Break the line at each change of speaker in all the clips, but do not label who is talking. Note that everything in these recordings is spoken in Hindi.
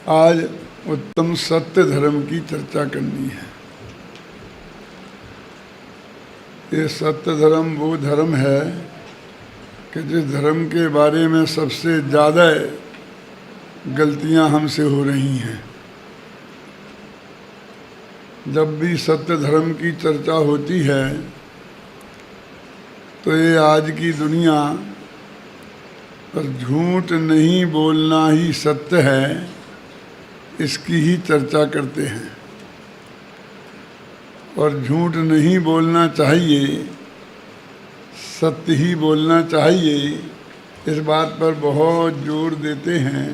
आज उत्तम सत्य धर्म की चर्चा करनी है। ये सत्य धर्म वो धर्म है कि जिस धर्म के बारे में सबसे ज़्यादा गलतियां हमसे हो रही हैं। जब भी सत्य धर्म की चर्चा होती है तो ये आज की दुनिया पर झूठ नहीं बोलना ही सत्य है, इसकी ही चर्चा करते हैं। और झूठ नहीं बोलना चाहिए, सत्य ही बोलना चाहिए, इस बात पर बहुत जोर देते हैं,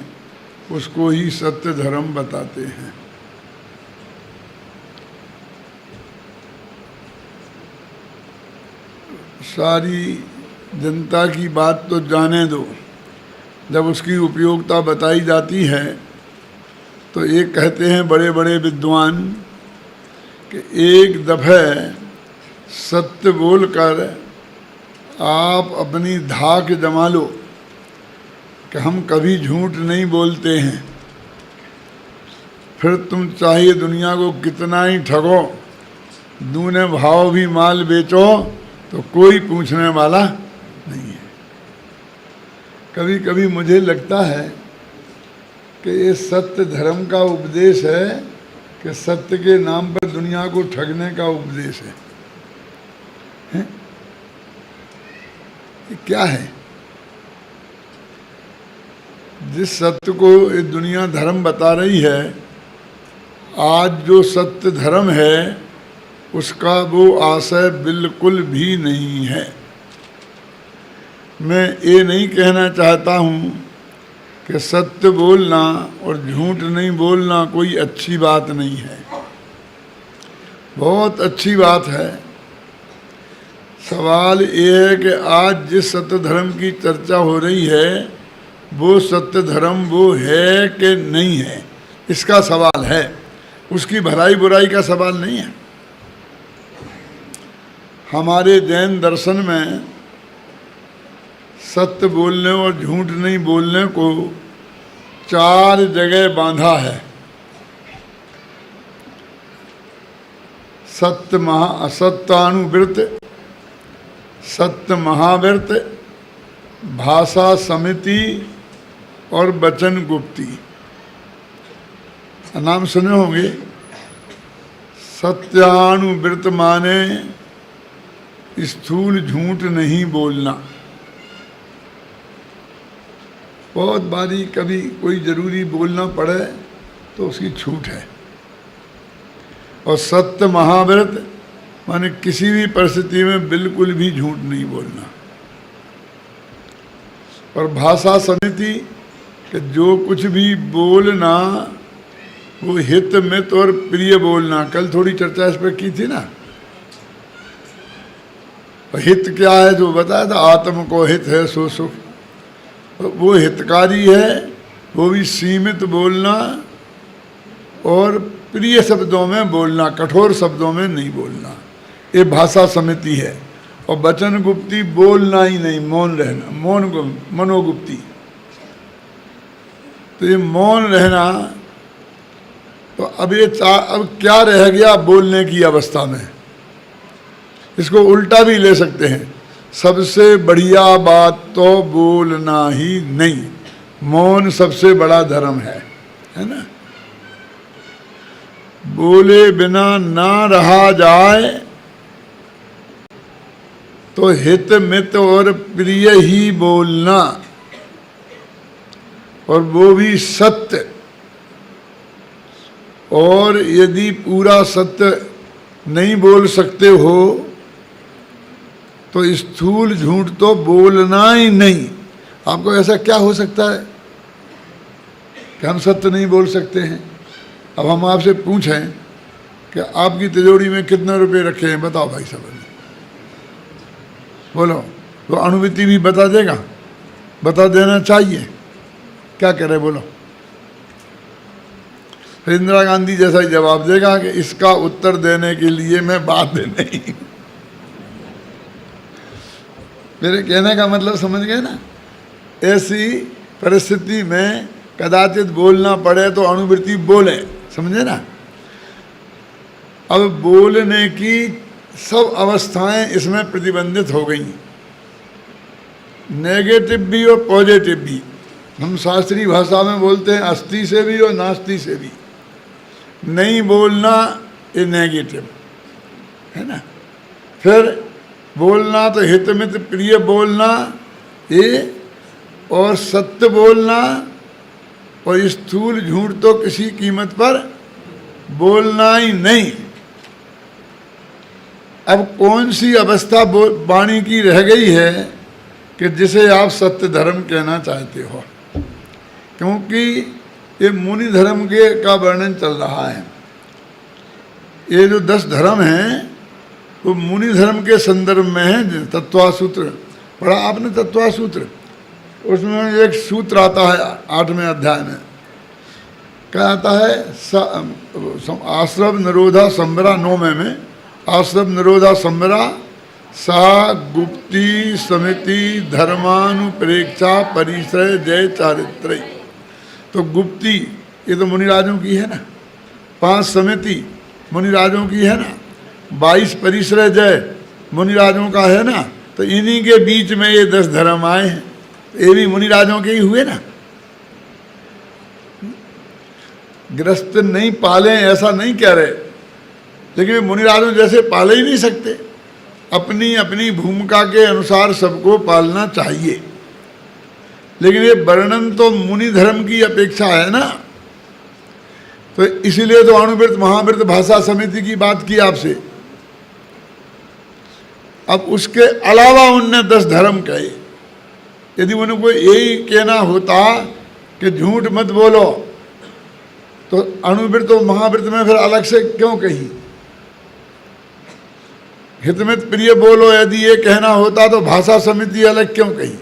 उसको ही सत्य धर्म बताते हैं। सारी जनता की बात तो जाने दो, जब उसकी उपयोगिता बताई जाती है तो एक कहते हैं बड़े बड़े विद्वान कि एक दफ़े सत्य बोलकर आप अपनी धाक जमा लो कि हम कभी झूठ नहीं बोलते हैं, फिर तुम चाहिए दुनिया को कितना ही ठगो, दूने भाव भी माल बेचो तो कोई पूछने वाला नहीं है। कभी कभी मुझे लगता है कि ये सत्य धर्म का उपदेश है कि सत्य के नाम पर दुनिया को ठगने का उपदेश है? ये क्या है? जिस सत्य को ये दुनिया धर्म बता रही है, आज जो सत्य धर्म है उसका वो आशय बिल्कुल भी नहीं है। मैं ये नहीं कहना चाहता हूँ कि सत्य बोलना और झूठ नहीं बोलना कोई अच्छी बात नहीं है, बहुत अच्छी बात है। सवाल ये है कि आज जिस सत्य धर्म की चर्चा हो रही है वो सत्य धर्म वो है कि नहीं है, इसका सवाल है, उसकी भलाई बुराई का सवाल नहीं है। हमारे जैन दर्शन में सत्य बोलने और झूठ नहीं बोलने को 4 जगह बांधा है। सत्यानुव्रत, सत्य महाव्रत, भाषा समिति और वचन गुप्ती। नाम सुने होंगे। सत्यानुव्रत माने स्थूल झूठ नहीं बोलना। बहुत बारी कभी कोई ज़रूरी बोलना पड़े तो उसकी छूट है। और सत्य महाव्रत माने किसी भी परिस्थिति में बिल्कुल भी झूठ नहीं बोलना। और भाषा समिति कि जो कुछ भी बोलना वो हित मित और प्रिय बोलना। कल थोड़ी चर्चा इस पर की थी ना। हित क्या है जो बताया था, आत्म को हित है सो सुख, वो हितकारी है, वो भी सीमित बोलना और प्रिय शब्दों में बोलना, कठोर शब्दों में नहीं बोलना, ये भाषा समिति है। और वचन गुप्ती बोलना ही नहीं, मौन रहना, मनोगुप्ती। तो ये मौन रहना, तो अब क्या रह गया बोलने की अवस्था में? इसको उल्टा भी ले सकते हैं, सबसे बढ़िया बात तो बोलना ही नहीं, मौन सबसे बड़ा धर्म है ना। बोले बिना ना रहा जाए तो हित मित और प्रिय ही बोलना, और वो भी सत्य। और यदि पूरा सत्य नहीं बोल सकते हो तो स्थूल झूठ तो बोलना ही नहीं। आपको ऐसा क्या हो सकता है कि हम सत्य नहीं बोल सकते हैं? अब हम आपसे पूछें कि आपकी तिजोरी में कितने रुपए रखे हैं, बताओ भाई साहब, बोलो। तो अनुभूति भी बता देगा, बता देना चाहिए। क्या करे बोलो? इंदिरा गांधी जैसा ही जवाब देगा कि इसका उत्तर देने के लिए मैं बात नहीं। मेरे कहने का मतलब समझ गए ना? ऐसी परिस्थिति में कदाचित बोलना पड़े तो अणुवृत्ति बोले, समझे ना। अब बोलने की सब अवस्थाएं इसमें प्रतिबंधित हो गई, नेगेटिव भी और पॉजिटिव भी। हम शास्त्रीय भाषा में बोलते हैं अस्ति से भी और नास्ति से भी। नहीं बोलना ये नेगेटिव है ना, फिर बोलना तो हितमित प्रिय बोलना ये, और सत्य बोलना, और स्थूल झूठ तो किसी कीमत पर बोलना ही नहीं। अब कौन सी अवस्था वाणी की रह गई है कि जिसे आप सत्य धर्म कहना चाहते हो? क्योंकि ये मुनि धर्म के का वर्णन चल रहा है। ये जो 10 धर्म हैं वो मुनि धर्म के संदर्भ में है। तत्वासूत्र पढ़ा आपने? तत्वासूत्र, उसमें एक सूत्र आता है 8वें अध्याय में, क्या आता है? आश्रव निरोधा संबरा 9वें में, आश्रव निरोधा संबरा सा गुप्ती समिति धर्मानुप्रेक्षा परिश्रय जय चारित्र। तो गुप्ती ये तो मुनिराजों की है ना, 5 समिति मुनिराजों की है ना, 22 परिश्रय जय मुनिराजों का है ना। तो इन्हीं के बीच में ये 10 धर्म आए हैं, ये भी मुनिराजों के ही हुए ना। गृहस्थ नहीं पाले ऐसा नहीं कह रहे, लेकिन मुनिराजों जैसे पाले ही नहीं सकते। अपनी अपनी भूमिका के अनुसार सबको पालना चाहिए, लेकिन ये वर्णन तो मुनि धर्म की अपेक्षा है ना। तो इसीलिए तो अणुवृत्त महावृत्त भाषा समिति की बात की आपसे। अब उसके अलावा उनने 10 धर्म कहे। यदि उनको यही कहना होता कि झूठ मत बोलो, तो अणुवृत्त और महावृत्त में फिर अलग से क्यों कही? हितमित प्रिय बोलो यदि ये कहना होता तो भाषा समिति अलग क्यों कही?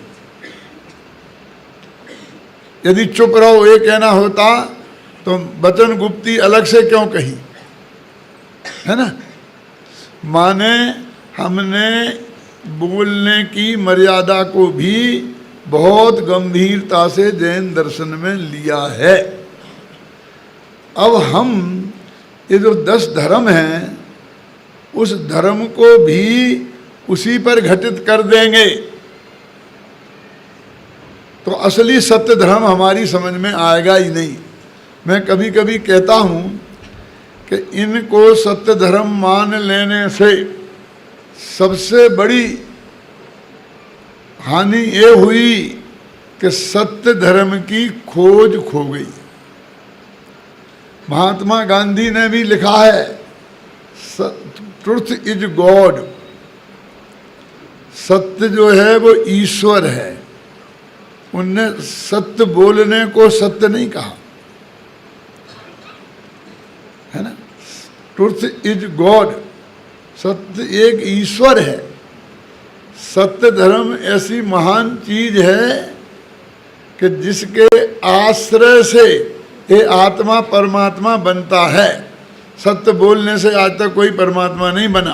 यदि चुप रहो ये कहना होता तो वचन गुप्ती अलग से क्यों कही? है ना। माने हमने बोलने की मर्यादा को भी बहुत गंभीरता से जैन दर्शन में लिया है। अब हम ये जो 10 धर्म हैं उस धर्म को भी उसी पर घटित कर देंगे तो असली सत्य धर्म हमारी समझ में आएगा ही नहीं। मैं कभी कभी कहता हूँ कि इनको सत्य धर्म मान लेने से सबसे बड़ी हानि ये हुई कि सत्य धर्म की खोज खो गई। महात्मा गांधी ने भी लिखा है ट्रुथ इज गॉड, सत्य जो है वो ईश्वर है। उनने सत्य बोलने को सत्य नहीं कहा, है ना। ट्रुथ इज गॉड, सत्य एक ईश्वर है। सत्य धर्म ऐसी महान चीज है कि जिसके आश्रय से ये आत्मा परमात्मा बनता है। सत्य बोलने से आज तक कोई परमात्मा नहीं बना।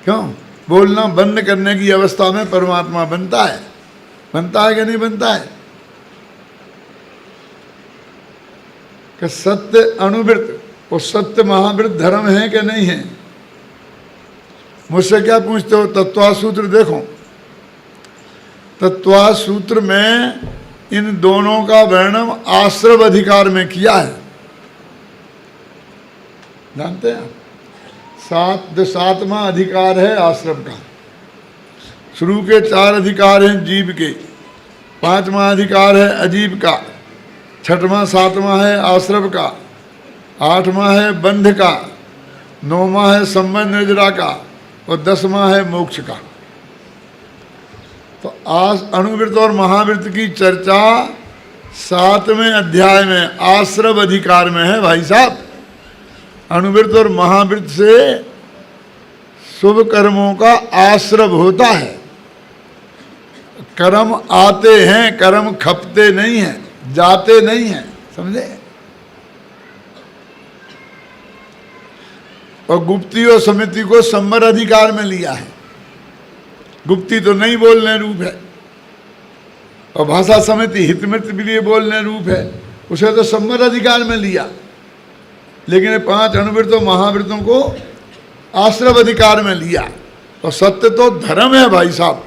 क्यों? बोलना बंद करने की अवस्था में परमात्मा बनता है। बनता है कि नहीं बनता है? कि सत्य अणुवृत्त और सत्य महावृत्त धर्म है कि नहीं है? मुझसे क्या पूछते हो? तत्वासूत्र देखो, तत्वासूत्र में इन दोनों का वर्णन आश्रव अधिकार में किया है। जानते हैं? 7वां अधिकार है आश्रव का। शुरू के 4 अधिकार हैं जीव के, 5वां अधिकार है अजीव का, 6वां 7वां है आश्रव का, 8वां है बंध का, 9वां है संबंध निर्जरा का और 10वां है मोक्ष का। तो अणुवृत्त और महावृत्त की चर्चा 7वें अध्याय में आश्रव अधिकार में है भाई साहब। अणुवृत्त और महावृत्त से शुभ कर्मों का आश्रव होता है। कर्म आते हैं, कर्म खपते नहीं हैं, जाते नहीं हैं, समझे। और गुप्ती और समिति को संवर अधिकार में लिया है। गुप्ती तो नहीं बोलने रूप है और भाषा समिति हितमित के लिए बोलने रूप है, उसे तो सम्मत अधिकार में लिया, लेकिन ये 5 अनुवृत्तों महावृत्तों को आश्रव अधिकार में लिया। और सत्य तो धर्म है भाई साहब।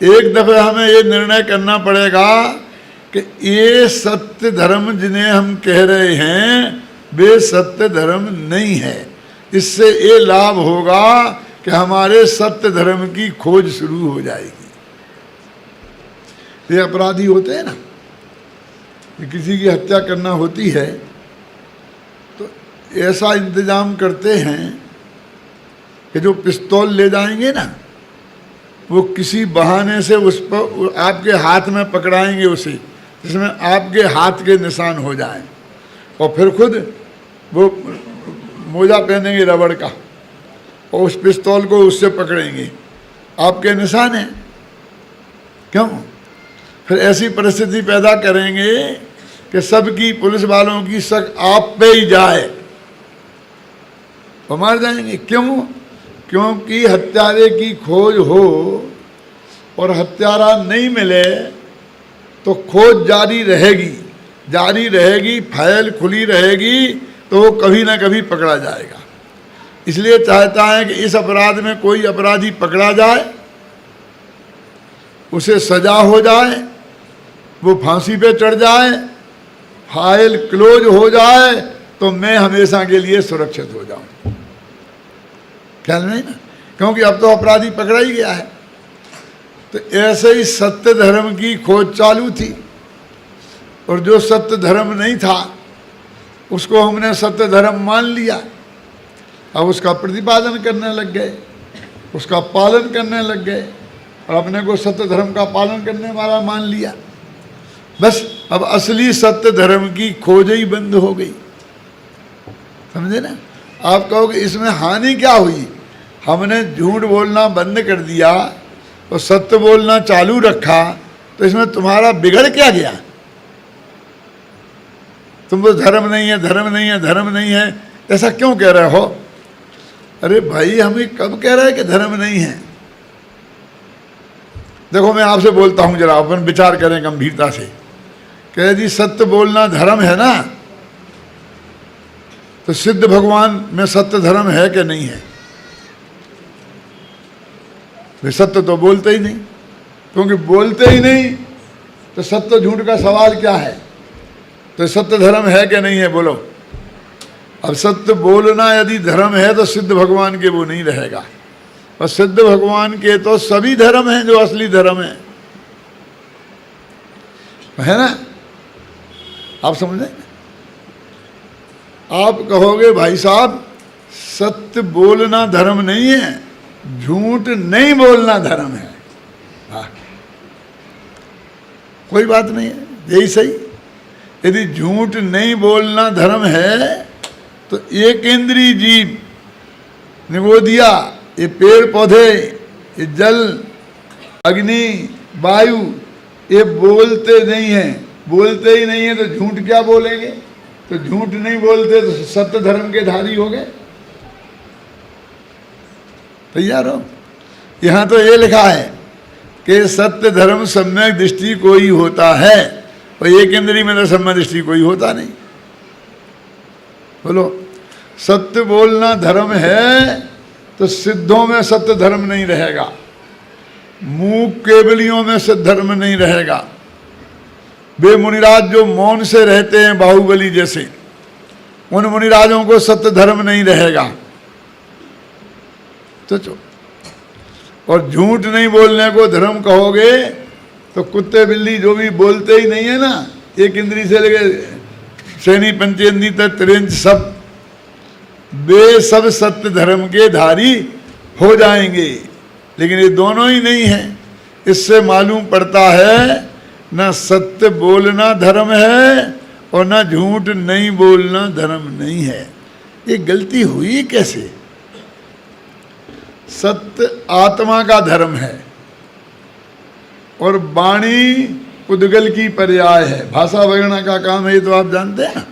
एक दफे हमें ये निर्णय करना पड़ेगा कि ये सत्य धर्म जिन्हें हम कह रहे हैं वे सत्य धर्म नहीं है। इससे ये लाभ होगा कि हमारे सत्य धर्म की खोज शुरू हो जाएगी। ये अपराधी होते हैं ना, कि किसी की हत्या करना होती है तो ऐसा इंतजाम करते हैं कि जो पिस्तौल ले जाएंगे ना, वो किसी बहाने से उस पर आपके हाथ में पकड़ाएंगे उसे, जिसमें आपके हाथ के निशान हो जाएं, और फिर खुद वो मोजा पहनेंगे रबड़ का और उस पिस्तौल को उससे पकड़ेंगे, आपके निशान हैं। क्यों? फिर ऐसी परिस्थिति पैदा करेंगे कि सबकी पुलिस वालों की शक आप पे ही जाए, वो मार जाएंगे। क्यों? क्योंकि हत्यारे की खोज हो और हत्यारा नहीं मिले तो खोज जारी रहेगी, फाइल खुली रहेगी, तो वो कभी ना कभी पकड़ा जाएगा। इसलिए चाहता है कि इस अपराध में कोई अपराधी पकड़ा जाए, उसे सजा हो जाए, वो फांसी पे चढ़ जाए, फाइल क्लोज हो जाए, तो मैं हमेशा के लिए सुरक्षित हो जाऊं। ख्याल नहीं ना? क्योंकि अब तो अपराधी पकड़ा ही गया है। तो ऐसे ही सत्य धर्म की खोज चालू थी, और जो सत्य धर्म नहीं था उसको हमने सत्य धर्म मान लिया। अब उसका प्रतिपादन करने लग गए, उसका पालन करने लग गए, और अपने को सत्य धर्म का पालन करने वाला मान लिया। बस अब असली सत्य धर्म की खोज ही बंद हो गई। समझे ना? आप कहोगे इसमें हानि क्या हुई? हमने झूठ बोलना बंद कर दिया और सत्य बोलना चालू रखा, तो इसमें तुम्हारा बिगड़ क्या गया? तुम तो धर्म नहीं है, धर्म नहीं है, धर्म नहीं है, ऐसा क्यों कह रहे हो? अरे भाई, हमें कब कह रहे हैं कि धर्म नहीं है? देखो मैं आपसे बोलता हूं, जरा अपन विचार करें गंभीरता से। कह जी सत्य बोलना धर्म है ना, तो सिद्ध भगवान में सत्य धर्म है कि नहीं है? वे सत्य तो बोलते ही नहीं, क्योंकि बोलते ही नहीं तो सत्य झूठ का सवाल क्या है? तो सत्य धर्म है कि नहीं है? बोलो। अब सत्य बोलना यदि धर्म है तो सिद्ध भगवान के वो नहीं रहेगा, और सिद्ध भगवान के तो सभी धर्म हैं जो असली धर्म है ना? आप समझे? आप कहोगे भाई साहब सत्य बोलना धर्म नहीं है, झूठ नहीं बोलना धर्म है। हाँ, कोई बात नहीं है, यही सही। यदि झूठ नहीं बोलना धर्म है तो एक इंद्रिय जीव निगोदिया, ये पेड़ पौधे, ये जल, अग्नि, वायु, ये बोलते नहीं हैं। बोलते ही नहीं है तो झूठ क्या बोलेंगे? तो झूठ नहीं बोलते तो सत्य धर्म के धारी हो गए। तैयार हो? यहां तो ये लिखा है कि सत्य धर्म सम्यक दृष्टि कोई होता है, और एक इंद्रिय में तो सम्यक दृष्टि कोई होता नहीं। बोलो, सत्य बोलना धर्म है तो सिद्धों में सत्य धर्म नहीं रहेगा, मूक केवलियों में सत्य धर्म नहीं रहेगा। वे मुनिराज जो मौन से रहते हैं बाहुबली जैसे, उन मुनिराजों को सत्य धर्म नहीं रहेगा। तो और झूठ नहीं बोलने को धर्म कहोगे तो कुत्ते बिल्ली जो भी बोलते ही नहीं है ना, एक इंद्री से लेके श्रेणी पंचेंद्री तक त्रिंच सब, वे सब सत्य धर्म के धारी हो जाएंगे। लेकिन ये दोनों ही नहीं है। इससे मालूम पड़ता है न सत्य बोलना धर्म है और न झूठ नहीं बोलना धर्म नहीं है। ये गलती हुई कैसे? सत्य आत्मा का धर्म है और वाणी पुद्गल की पर्याय है। भाषा वगैरह का काम है, ये तो आप जानते हैं ना।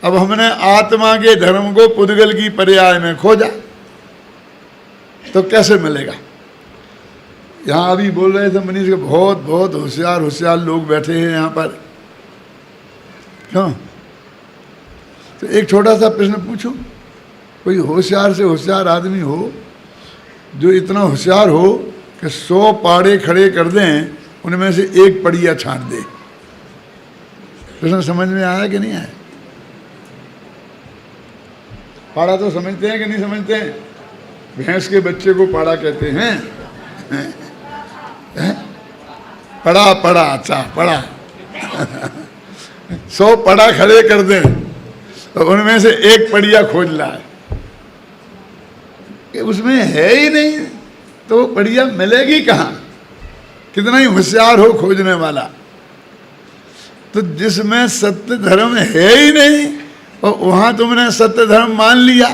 अब हमने आत्मा के धर्म को पुद्गल की पर्याय में खोजा, तो कैसे मिलेगा? यहाँ अभी बोल रहे थे मनीष के बहुत बहुत होशियार होशियार लोग बैठे हैं यहाँ पर, क्यों? तो एक छोटा सा प्रश्न पूछूं, कोई होशियार से होशियार आदमी हो जो इतना होशियार हो कि 100 पाड़े खड़े कर दें, उनमें से एक पड़िया छांट दे। प्रश्न समझ में आया कि नहीं आया? पाड़ा तो समझते हैं कि नहीं समझते हैं? भैंस के बच्चे को पाड़ा कहते हैं, पड़ा पड़ा, अच्छा पड़ा। 100 पड़ा खड़े कर दें तो उनमें से एक पड़िया खोज लाए कि उसमें है ही नहीं, तो वो पड़िया मिलेगी कहाँ? कितना ही होशियार हो खोजने वाला। तो जिसमें सत्य धर्म है ही नहीं और वहां तुमने सत्य धर्म मान लिया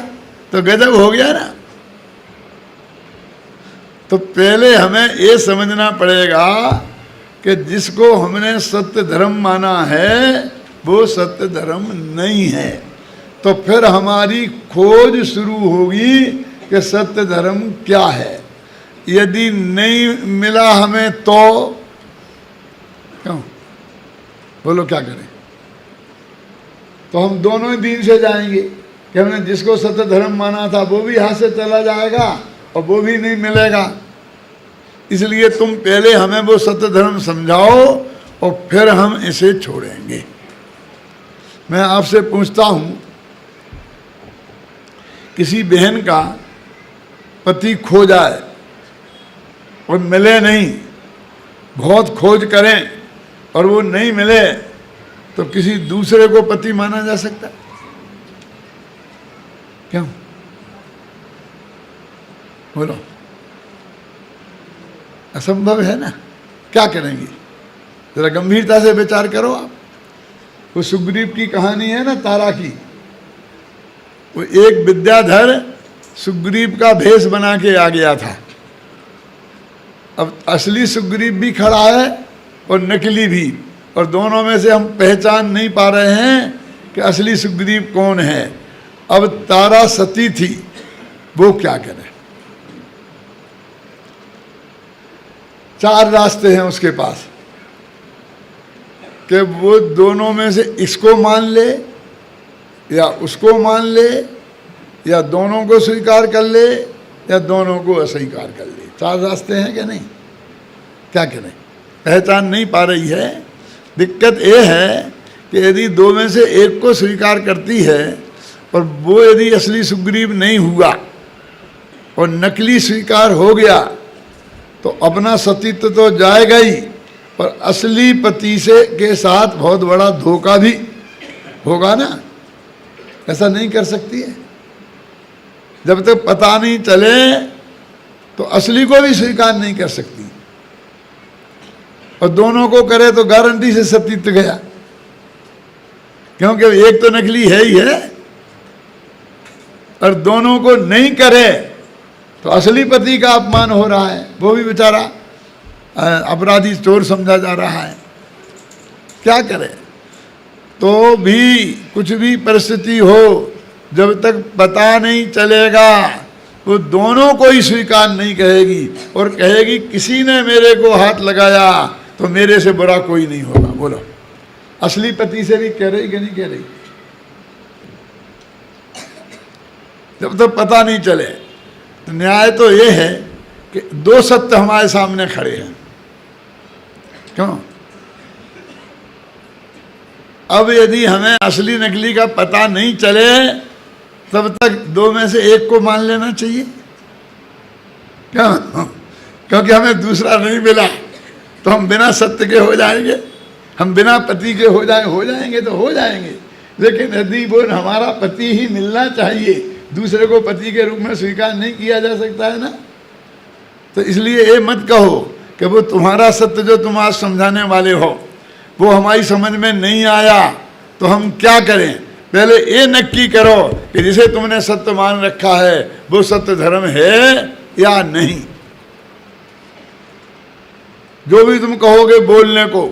तो गजब हो गया ना। तो पहले हमें ये समझना पड़ेगा कि जिसको हमने सत्य धर्म माना है वो सत्य धर्म नहीं है। तो फिर हमारी खोज शुरू होगी कि सत्य धर्म क्या है। यदि नहीं मिला हमें तो क्यों, बोलो क्या करें? तो हम दोनों ही दीन से जाएंगे कि हमने जिसको सत्य धर्म माना था वो भी हाथ से चला जाएगा और वो भी नहीं मिलेगा। इसलिए तुम पहले हमें वो सत्य धर्म समझाओ और फिर हम इसे छोड़ेंगे। मैं आपसे पूछता हूं, किसी बहन का पति खो जाए और मिले नहीं, बहुत खोज करें और वो नहीं मिले, तो किसी दूसरे को पति माना जा सकता है? क्यों? बोलो, असंभव है ना। क्या करेंगे? जरा गंभीरता से विचार करो आप। वो सुग्रीव की कहानी है ना, तारा की। वो एक विद्याधर सुग्रीव का भेष बना के आ गया था। अब असली सुग्रीव भी खड़ा है और नकली भी, और दोनों में से हम पहचान नहीं पा रहे हैं कि असली सुग्रीव कौन है। अब तारा सती थी, वो क्या करे? 4 रास्ते हैं उसके पास कि वो दोनों में से इसको मान ले या उसको मान ले या दोनों को स्वीकार कर ले या दोनों को अस्वीकार कर ले। 4 रास्ते हैं कि नहीं? क्या करें? पहचान नहीं पा रही है। दिक्कत ये है कि यदि 2 में से एक को स्वीकार करती है और वो यदि असली सुग्रीव नहीं हुआ और नकली स्वीकार हो गया तो अपना सतीत्व तो जाएगा ही, पर असली पति से के साथ बहुत बड़ा धोखा भी होगा ना। ऐसा नहीं कर सकती है। जब तक पता नहीं चले तो असली को भी स्वीकार नहीं कर सकती, और दोनों को करे तो गारंटी से सतीत्व गया, क्योंकि एक तो नकली है ही है, और दोनों को नहीं करे तो असली पति का अपमान हो रहा है। वो भी बेचारा अपराधी चोर समझा जा रहा है। क्या करे? तो भी कुछ भी परिस्थिति हो, जब तक पता नहीं चलेगा वो दोनों को ही स्वीकार नहीं कहेगी और कहेगी किसी ने मेरे को हाथ लगाया तो मेरे से बुरा कोई नहीं होगा। बोलो, असली पति से भी कह रही कि नहीं कह रही? जब तक पता नहीं चले तो न्याय तो ये है कि 2 सत्य हमारे सामने खड़े हैं। क्यों? अब यदि हमें असली नकली का पता नहीं चले तब तक 2 में से एक को मान लेना चाहिए। क्यों? क्योंकि हमें दूसरा नहीं मिला तो हम बिना सत्य के हो जाएंगे, हम बिना पति के हो जाएंगे तो हो जाएंगे। लेकिन यदि वो हमारा पति ही मिलना चाहिए, दूसरे को पति के रूप में स्वीकार नहीं किया जा सकता है ना। तो इसलिए ये मत कहो कि वो तुम्हारा सत्य जो तुम आज समझाने वाले हो वो हमारी समझ में नहीं आया तो हम क्या करें। पहले ये नक्की करो कि जिसे तुमने सत्य मान रखा है वो सत्य धर्म है या नहीं। जो भी तुम कहोगे बोलने को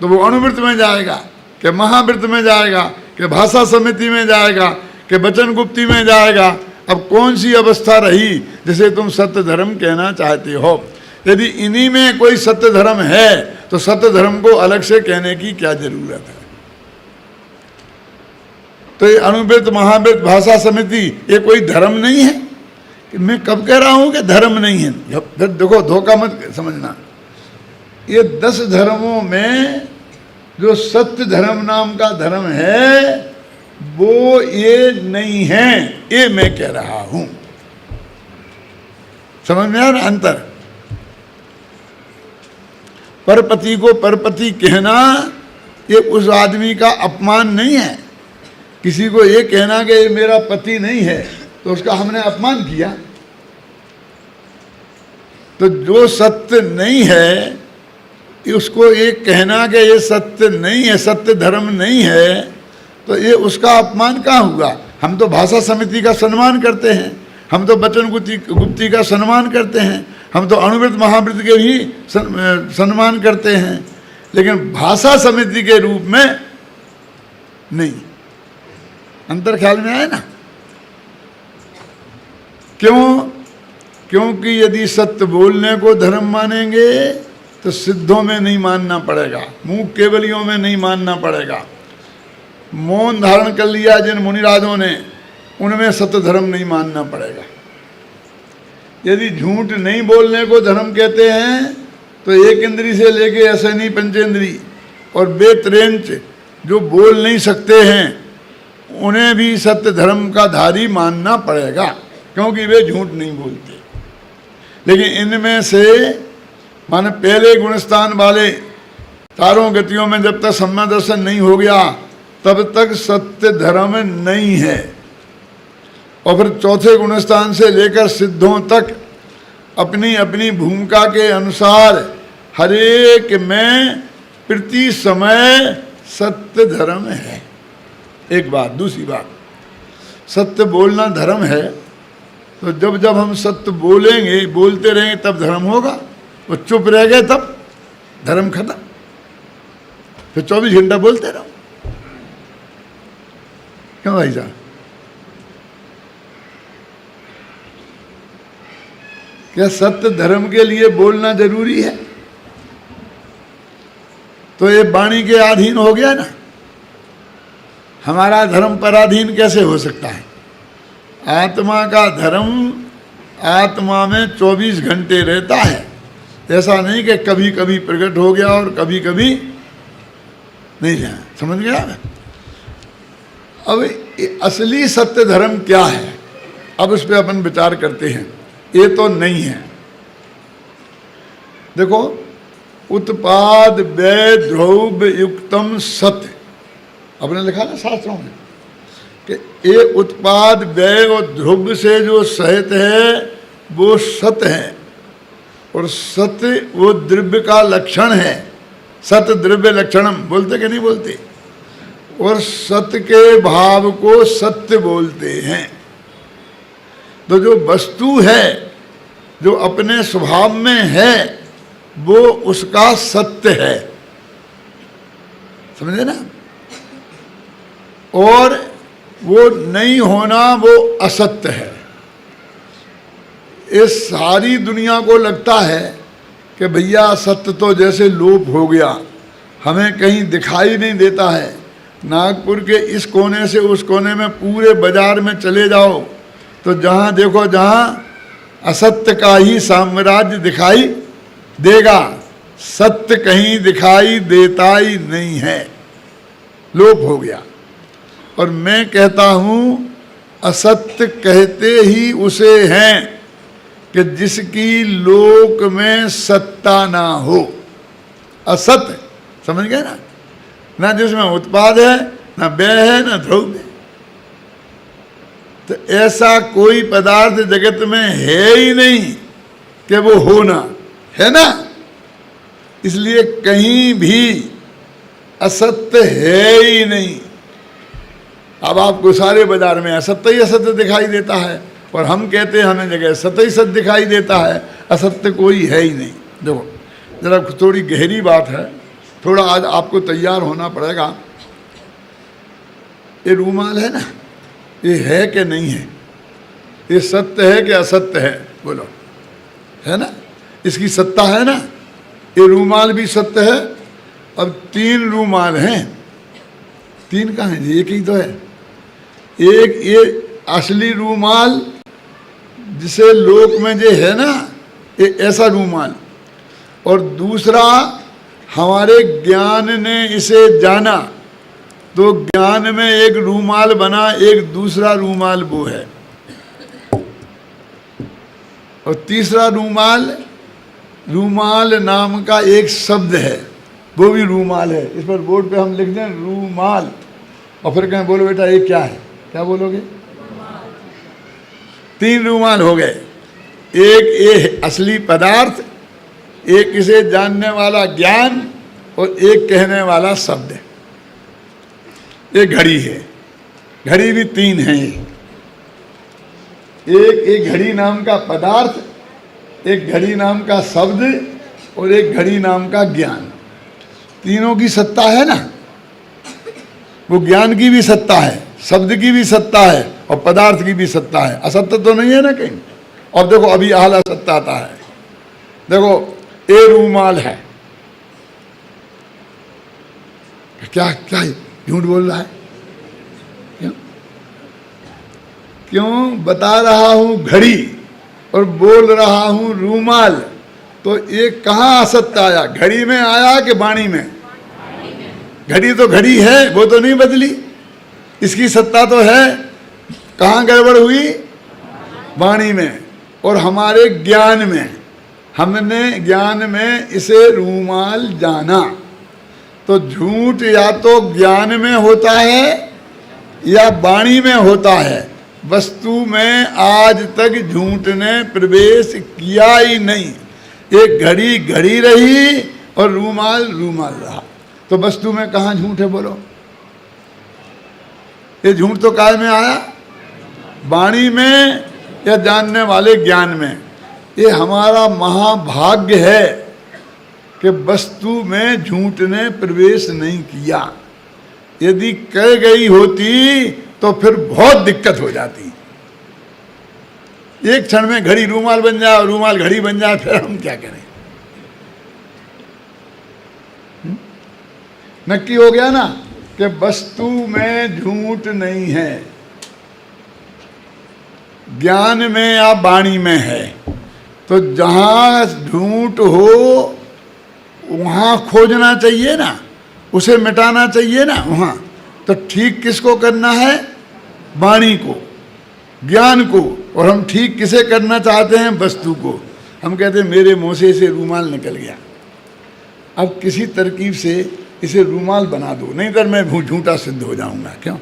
तो वो अणुवृत्त में जाएगा कि महावृत्त में जाएगा कि भाषा समिति में जाएगा कि वचन गुप्ती में जाएगा। अब कौन सी अवस्था रही जिसे तुम सत्य धर्म कहना चाहते हो? यदि इन्हीं में कोई सत्य धर्म है तो सत्य धर्म को अलग से कहने की क्या जरूरत है। तो ये अनुवृत्त महावृत्त भाषा समिति ये कोई धर्म नहीं है। मैं कब कह रहा हूं कि धर्म नहीं है? फिर देखो, धोखा मत समझना। ये 10 धर्मों में जो सत्य धर्म नाम का धर्म है वो ये नहीं है, ये मैं कह रहा हूं। समझ में आ रहा अंतर? परपति को परपति कहना ये उस आदमी का अपमान नहीं है। किसी को ये कहना कि ये मेरा पति नहीं है तो उसका हमने अपमान किया। तो जो सत्य नहीं है उसको ये कहना कि ये सत्य नहीं है, सत्य धर्म नहीं है, तो ये उसका अपमान कहाँ हुआ? हम तो भाषा समिति का सम्मान करते हैं, हम तो वचन गुप्ती का सम्मान करते हैं, हम तो अनुवृत्त महावृत्त के भी सम्मान करते हैं, लेकिन भाषा समिति के रूप में नहीं। अंतर ख्याल में आए ना? क्यों? क्योंकि यदि सत्य बोलने को धर्म मानेंगे तो सिद्धों में नहीं मानना पड़ेगा, मुंह केवलियों में नहीं मानना पड़ेगा। मौन धारण कर लिया जिन मुनिराजों ने, उनमें सत्य धर्म नहीं मानना पड़ेगा। यदि झूठ नहीं बोलने को धर्म कहते हैं तो एक इंद्री से लेके असैनी पंचेंद्री और बेत्रेंच जो बोल नहीं सकते हैं उन्हें भी सत्य धर्म का धारी मानना पड़ेगा, क्योंकि वे झूठ नहीं बोलते। लेकिन इनमें से माने पहले गुणस्थान वाले चारों गतियों में जब तक सम्यक दर्शन नहीं हो गया तब तक सत्य धर्म नहीं है। और फिर चौथे गुणस्थान से लेकर सिद्धों तक अपनी अपनी भूमिका के अनुसार हरेक में प्रति समय सत्य धर्म है। एक बात। दूसरी बात, सत्य बोलना धर्म है तो जब जब हम सत्य बोलेंगे, बोलते रहेंगे तब धर्म होगा। वो चुप रह गए तब धर्म खत्म। फिर 24 घंटा बोलते रहो। क्यों भाई साहब? क्या सत्य धर्म के लिए बोलना जरूरी है? तो ये वाणी के अधीन हो गया ना। हमारा धर्म पराधीन कैसे हो सकता है? आत्मा का धर्म आत्मा में 24 घंटे रहता है। ऐसा नहीं कि कभी कभी प्रकट हो गया और कभी कभी नहीं जाए। समझ गया? अब असली सत्य धर्म क्या है, अब उस पर अपन विचार करते हैं। ये तो नहीं है। देखो, उत्पाद व्यय द्रव्य युक्तम सत्य, आपने लिखा ना शास्त्रों में कि ये उत्पाद व्यय और द्रव्य से जो सहित है वो सत्य है, और सत्य वो द्रव्य का लक्षण है। सत्य द्रव्य लक्षणम बोलते कि नहीं बोलते? और सत्य के भाव को सत्य बोलते हैं। तो जो वस्तु है, जो अपने स्वभाव में है, वो उसका सत्य है। समझे ना? और वो नहीं होना वो असत्य है। इस सारी दुनिया को लगता है कि भैया सत्य तो जैसे लोप हो गया, हमें कहीं दिखाई नहीं देता है। नागपुर के इस कोने से उस कोने में पूरे बाजार में चले जाओ तो जहाँ देखो जहाँ असत्य का ही साम्राज्य दिखाई देगा, सत्य कहीं दिखाई देता ही नहीं है, लोप हो गया। और मैं कहता हूँ असत्य कहते ही उसे हैं कि जिसकी लोक में सत्ता ना हो। असत्य, समझ गए ना? ना जिसमें उत्पाद है, ना व्यय है, ना द्रव्य। तो ऐसा कोई पदार्थ जगत में है ही नहीं कि वो होना है ना। इसलिए कहीं भी असत्य है ही नहीं। अब आपको सारे बाजार में असत्य ही असत्य दिखाई देता है, और हम कहते हैं हमें जगह सत्य ही सत्य दिखाई देता है, असत्य कोई है ही नहीं। देखो जरा थोड़ी गहरी बात है, थोड़ा आज आपको तैयार होना पड़ेगा। ये रूमाल है ना, ये है कि नहीं है? ये सत्य है कि असत्य है? बोलो। है ना? इसकी सत्ता है ना, ये रूमाल भी सत्य है। अब 3 रूमाल हैं, 3 कहाँ हैं? एक ही तो है। एक ये असली रूमाल जिसे लोक में जो है ना, ये ऐसा रूमाल, और दूसरा हमारे ज्ञान ने इसे जाना तो ज्ञान में एक रूमाल बना, एक दूसरा रूमाल वो है। और तीसरा रूमाल, रूमाल नाम का एक शब्द है, वो भी रूमाल है। इस पर बोर्ड पे हम लिख दें रूमाल, और फिर कहें बोलो बेटा ये क्या है, क्या बोलोगे? 3 रूमाल हो गए। एक ये असली पदार्थ, एक इसे जानने वाला ज्ञान, और एक कहने वाला शब्द। एक घड़ी है, घड़ी भी 3 है। एक घड़ी नाम का पदार्थ, एक घड़ी नाम का शब्द, और एक घड़ी नाम का ज्ञान। तीनों की सत्ता है ना, वो ज्ञान की भी सत्ता है, शब्द की भी सत्ता है, और पदार्थ की भी सत्ता है। असत्य तो नहीं है ना कहीं। और देखो अभी आला सत्ता आता है। देखो ये रूमाल है, क्या क्या झूठ बोल रहा है? क्यों बता रहा हूं घड़ी और बोल रहा हूं रूमाल, तो ये कहाँ असत्य आया? घड़ी में आया कि वाणी में? घड़ी तो घड़ी है, वो तो नहीं बदली, इसकी सत्ता तो है। कहाँ गड़बड़ हुई? वाणी में और हमारे ज्ञान में। हमने ज्ञान में इसे रूमाल जाना। तो झूठ या तो ज्ञान में होता है या वाणी में होता है। वस्तु में आज तक झूठ ने प्रवेश किया ही नहीं। एक घड़ी घड़ी रही और रूमाल रूमाल रहा। तो वस्तु में कहाँ झूठ है बोलो? ये झूठ तो काय में आया? वाणी में या जानने वाले ज्ञान में। ये हमारा महाभाग्य है कि वस्तु में झूठ ने प्रवेश नहीं किया। यदि कर गई होती तो फिर बहुत दिक्कत हो जाती। एक क्षण में घड़ी रूमाल बन जाए और रूमाल घड़ी बन जाए, फिर हम क्या करें? नक्की हो गया ना कि वस्तु में झूठ नहीं है, ज्ञान में या वाणी में है। तो जहां झूठ हो वहां खोजना चाहिए ना, उसे मिटाना चाहिए ना वहां। तो ठीक किसको करना है? वाणी को, ज्ञान को। और हम ठीक किसे करना चाहते हैं? वस्तु को। हम कहते हैं मेरे मुंह से रूमाल निकल गया, अब किसी तरकीब से इसे रूमाल बना दो, नहीं तो मैं झूठा सिद्ध हो जाऊंगा। क्यों?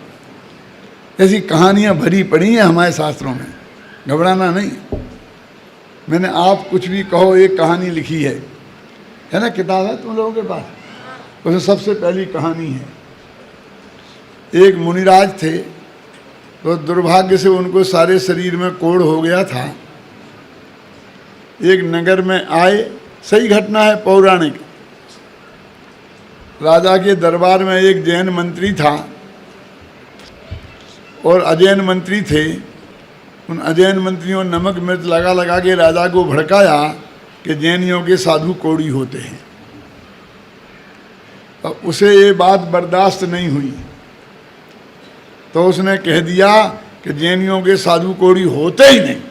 ऐसी कहानियां भरी पड़ी हैं हमारे शास्त्रों में, घबराना नहीं। मैंने आप कुछ भी कहो, एक कहानी लिखी है ना, किताब है तुम लोगों के पास, उसमें सबसे पहली कहानी है। एक मुनिराज थे, तो दुर्भाग्य से उनको सारे शरीर में कोढ़ हो गया था। एक नगर में आए, सही घटना है पौराणिक। राजा के दरबार में एक जैन मंत्री था और अजैन मंत्री थे। उन अजैन मंत्रियों ने नमक मिर्च लगा लगा के राजा को भड़काया कि जैनियों के साधु कोढ़ी होते हैं। और उसे ये बात बर्दाश्त नहीं हुई, तो उसने कह दिया कि जैनियों के साधु कोढ़ी होते ही नहीं।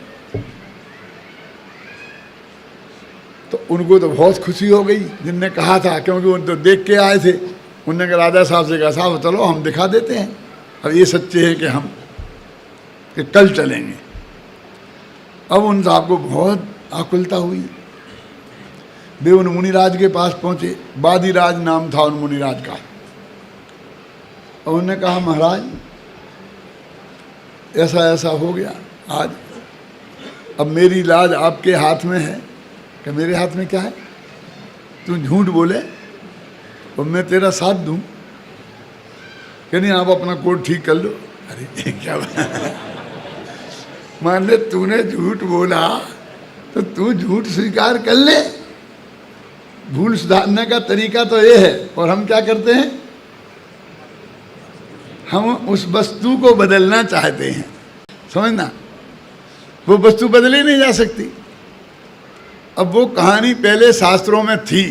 तो उनको तो बहुत खुशी हो गई जिनने कहा था, क्योंकि उन तो देख के आए थे। उन्होंने कहा राजा साहब से कहा, साहब चलो हम दिखा देते हैं, और ये सच्चे हैं कि कल चलेंगे। अब उन साहब को बहुत आकुलता हुई। वे उन मुनिराज के पास पहुंचे, बादीराज नाम था उन मुनिराज का। और उन्होंने कहा महाराज ऐसा ऐसा हो गया आज, अब मेरी लाज आपके हाथ में है। कि मेरे हाथ में क्या है? तू झूठ बोले और मैं तेरा साथ दूं? कि नहीं, आप अपना कोड ठीक कर लो। अरे क्या मान ले तूने झूठ बोला तो तू झूठ स्वीकार कर ले। भूल सुधारने का तरीका तो ये है। और हम क्या करते हैं? हम उस वस्तु को बदलना चाहते हैं, समझना। वो वस्तु बदली नहीं जा सकती। अब वो कहानी पहले शास्त्रों में थी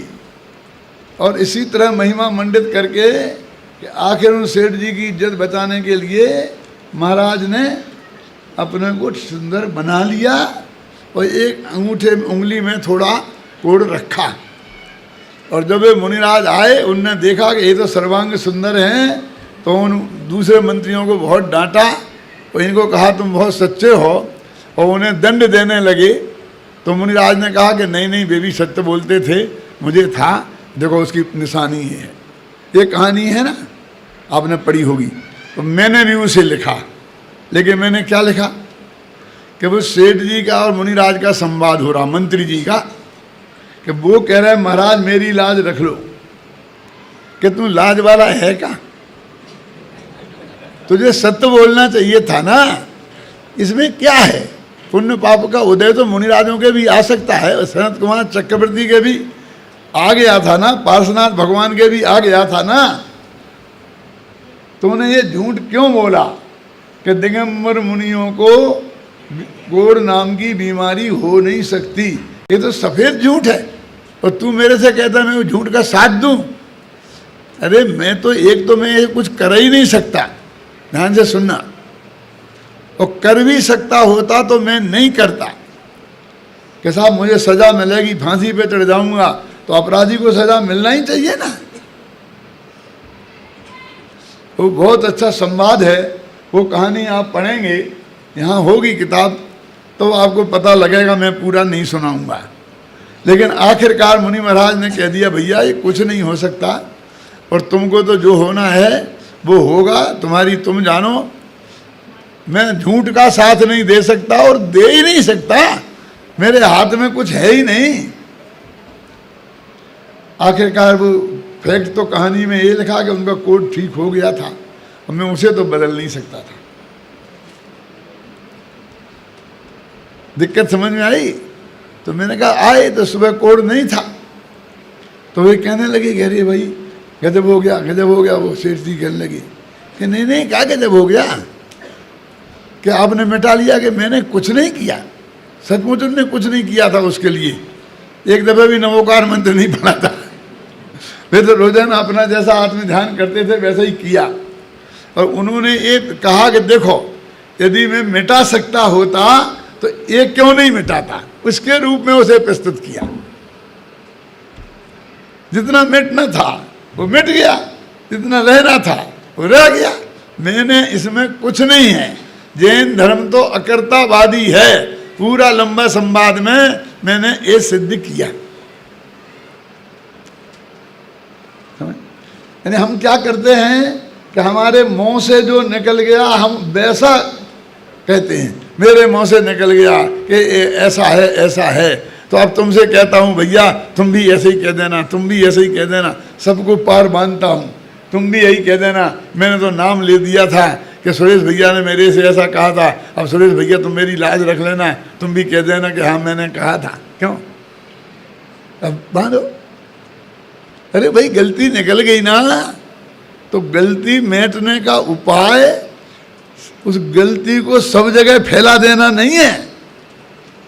और इसी तरह महिमा मंडित करके कि आखिर उन सेठ जी की इज्जत बचाने के लिए महाराज ने अपने को सुंदर बना लिया और एक अंगूठे उंगली में थोड़ा कोड़ रखा। और जब वे मुनिराज आए, उनने देखा कि ये तो सर्वांग सुंदर हैं, तो उन दूसरे मंत्रियों को बहुत डांटा और इनको कहा तुम बहुत सच्चे हो, और उन्हें दंड देने लगे। तो मुनिराज ने कहा कि नहीं नहीं, वे भी सत्य बोलते थे, मुझे था, देखो उसकी निशानी है। ये कहानी है ना, आपने पढ़ी होगी। तो मैंने भी उसे लिखा, लेकिन मैंने क्या लिखा कि वो सेठ जी का और मुनिराज का संवाद हो रहा, मंत्री जी का, कि वो कह रहे महाराज मेरी लाज रख लो। कि तू लाज वाला है क्या? तुझे सत्य बोलना चाहिए था ना, इसमें क्या है? पुण्य पाप का उदय तो मुनिराजों के भी आ सकता है, सनत कुमार चक्रवर्ती के भी आ गया था ना, पार्श्वनाथ भगवान के भी आ गया था ना। तूने ये झूठ क्यों बोला कि दिगंबर मुनियों को गोड़ नाम की बीमारी हो नहीं सकती? ये तो सफेद झूठ है, और तू मेरे से कहता मैं वो झूठ का साथ दूं? अरे मैं तो एक तो मैं कुछ कर ही नहीं सकता, ध्यान से सुनना, और कर भी सकता होता तो मैं नहीं करता। कि साहब मुझे सजा मिलेगी, फांसी पे चढ़ जाऊंगा, तो अपराधी को सजा मिलना ही चाहिए ना। वो बहुत अच्छा संवाद है, वो कहानी आप पढ़ेंगे, यहाँ होगी किताब, तो आपको पता लगेगा, मैं पूरा नहीं सुनाऊंगा। लेकिन आखिरकार मुनि महाराज ने कह दिया भैया ये कुछ नहीं हो सकता, और तुमको तो जो होना है वो होगा, तुम्हारी तुम जानो। मैं झूठ का साथ नहीं दे सकता और दे ही नहीं सकता, मेरे हाथ में कुछ है ही नहीं। आखिरकार वो फैक्ट तो कहानी में ये लिखा कि उनका कोड ठीक हो गया था, और मैं उसे तो बदल नहीं सकता था। दिक्कत समझ में आई? तो मैंने कहा आए तो सुबह कोड नहीं था, तो वे कहने लगे कि अरे भाई गजब हो गया, गजब हो गया। वो सेठ जी कहने लगे कि नहीं नहीं, क्या गजब हो गया कि आपने मिटा लिया? कि मैंने कुछ नहीं किया, सचमुच उन्होंने कुछ नहीं किया था। उसके लिए एक दफा भी नमोकार मंत्र नहीं पढ़ा था। वे तो रोजाना अपना जैसा आत्म ध्यान करते थे वैसा ही किया। और उन्होंने ये कहा कि देखो यदि मैं मिटा सकता होता तो ये क्यों नहीं मिटाता, उसके रूप में उसे प्रस्तुत किया। जितना मिटना था वो मिट गया, जितना रहना था वो रह गया। मैंने इसमें कुछ नहीं है। जैन धर्म तो अकर्तावादी है। पूरा लंबा संवाद में मैंने ये सिद्ध किया। यानी हम क्या करते हैं कि हमारे मुंह से जो निकल गया हम वैसा कहते हैं। मेरे मुंह से निकल गया कि ऐसा है ऐसा है, तो अब तुमसे कहता हूँ भैया तुम भी ऐसे ही कह देना, तुम भी ऐसे ही कह देना, सबको पार बांधता हूँ, तुम भी यही कह देना। मैंने तो नाम ले दिया था कि सुरेश भैया ने मेरे से ऐसा कहा था, अब सुरेश भैया तुम मेरी लाज रख लेना, तुम भी कह देना कि हाँ मैंने कहा था। क्यों? अब बांधो। अरे भाई गलती निकल गई ना, तो गलती मिटने का उपाय उस गलती को सब जगह फैला देना नहीं है,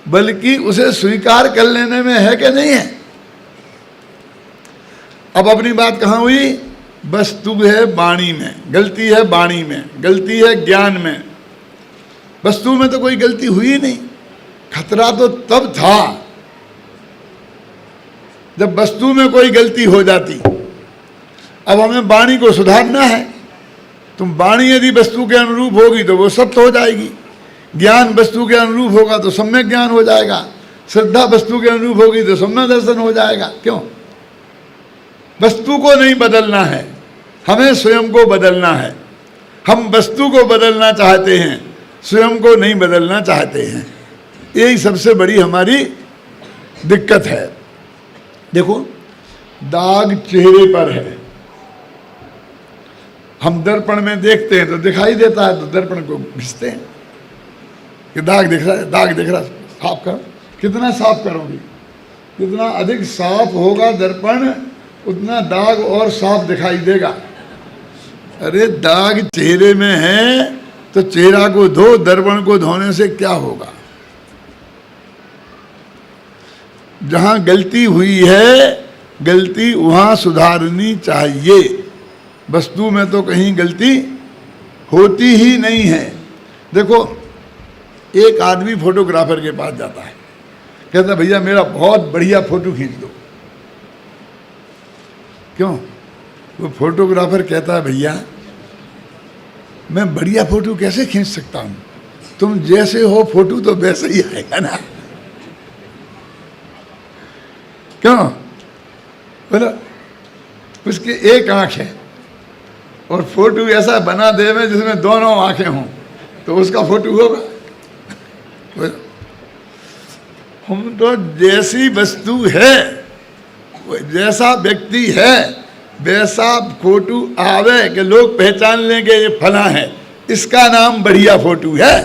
बल्कि उसे स्वीकार कर लेने में है कि नहीं है। अब अपनी बात कहाँ हुई? वस्तु है वाणी में, गलती है वाणी में, गलती है ज्ञान में। वस्तु में तो कोई गलती हुई नहीं। खतरा तो तब था जब वस्तु में कोई गलती हो जाती। अब हमें वाणी को सुधारना है। तुम वाणी यदि वस्तु के अनुरूप होगी तो वो सत्य हो जाएगी। ज्ञान वस्तु के अनुरूप होगा तो सम्यक ज्ञान हो जाएगा। श्रद्धा वस्तु के अनुरूप होगी तो सम्यक दर्शन हो जाएगा। क्यों? वस्तु को नहीं बदलना है, हमें स्वयं को बदलना है। हम वस्तु को बदलना चाहते हैं, स्वयं को नहीं बदलना चाहते हैं। यही सबसे बड़ी हमारी दिक्कत है। देखो दाग चेहरे पर है, हम दर्पण में देखते हैं तो दिखाई देता है, तो दर्पण को घिसते हैं कि दाग दिख रहा है, दाग दिख रहा है, साफ करो। कितना साफ करोगे? जितना अधिक साफ होगा दर्पण उतना दाग और साफ दिखाई देगा। अरे दाग चेहरे में है तो चेहरा को धो, दर्पण को धोने से क्या होगा? जहाँ गलती हुई है, गलती वहाँ सुधारनी चाहिए। वस्तु में तो कहीं गलती होती ही नहीं है। देखो, एक आदमी फोटोग्राफर के पास जाता है, कहता भैया मेरा बहुत बढ़िया फोटो खींच दो। क्यों? वो फोटोग्राफर कहता है भैया मैं बढ़िया फोटो कैसे खींच सकता हूँ, तुम जैसे हो फोटो तो वैसे ही आएगा ना। क्यों? बोलो, उसकी एक आंख है और फोटो ऐसा बना दे में जिसमें दोनों आंखें हों, तो उसका फोटो होगा? हम तो जैसी वस्तु है, जैसा व्यक्ति है, वैसा फोटो आवे कि लोग पहचान लेंगे ये फला है, इसका नाम बढ़िया फोटो है।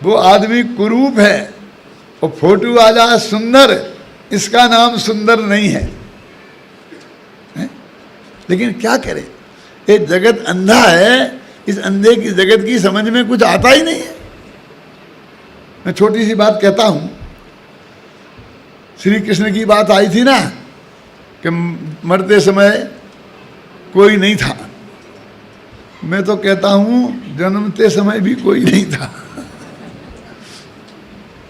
वो आदमी कुरूप है और फोटो आ जाए सुंदर, इसका नाम सुंदर नहीं है। लेकिन क्या करें, ये जगत अंधा है, इस अंधे की जगत की समझ में कुछ आता ही नहीं है। मैं छोटी सी बात कहता हूं, श्री कृष्ण की बात आई थी ना कि मरते समय कोई नहीं था। मैं तो कहता हूं जन्मते समय भी कोई नहीं था।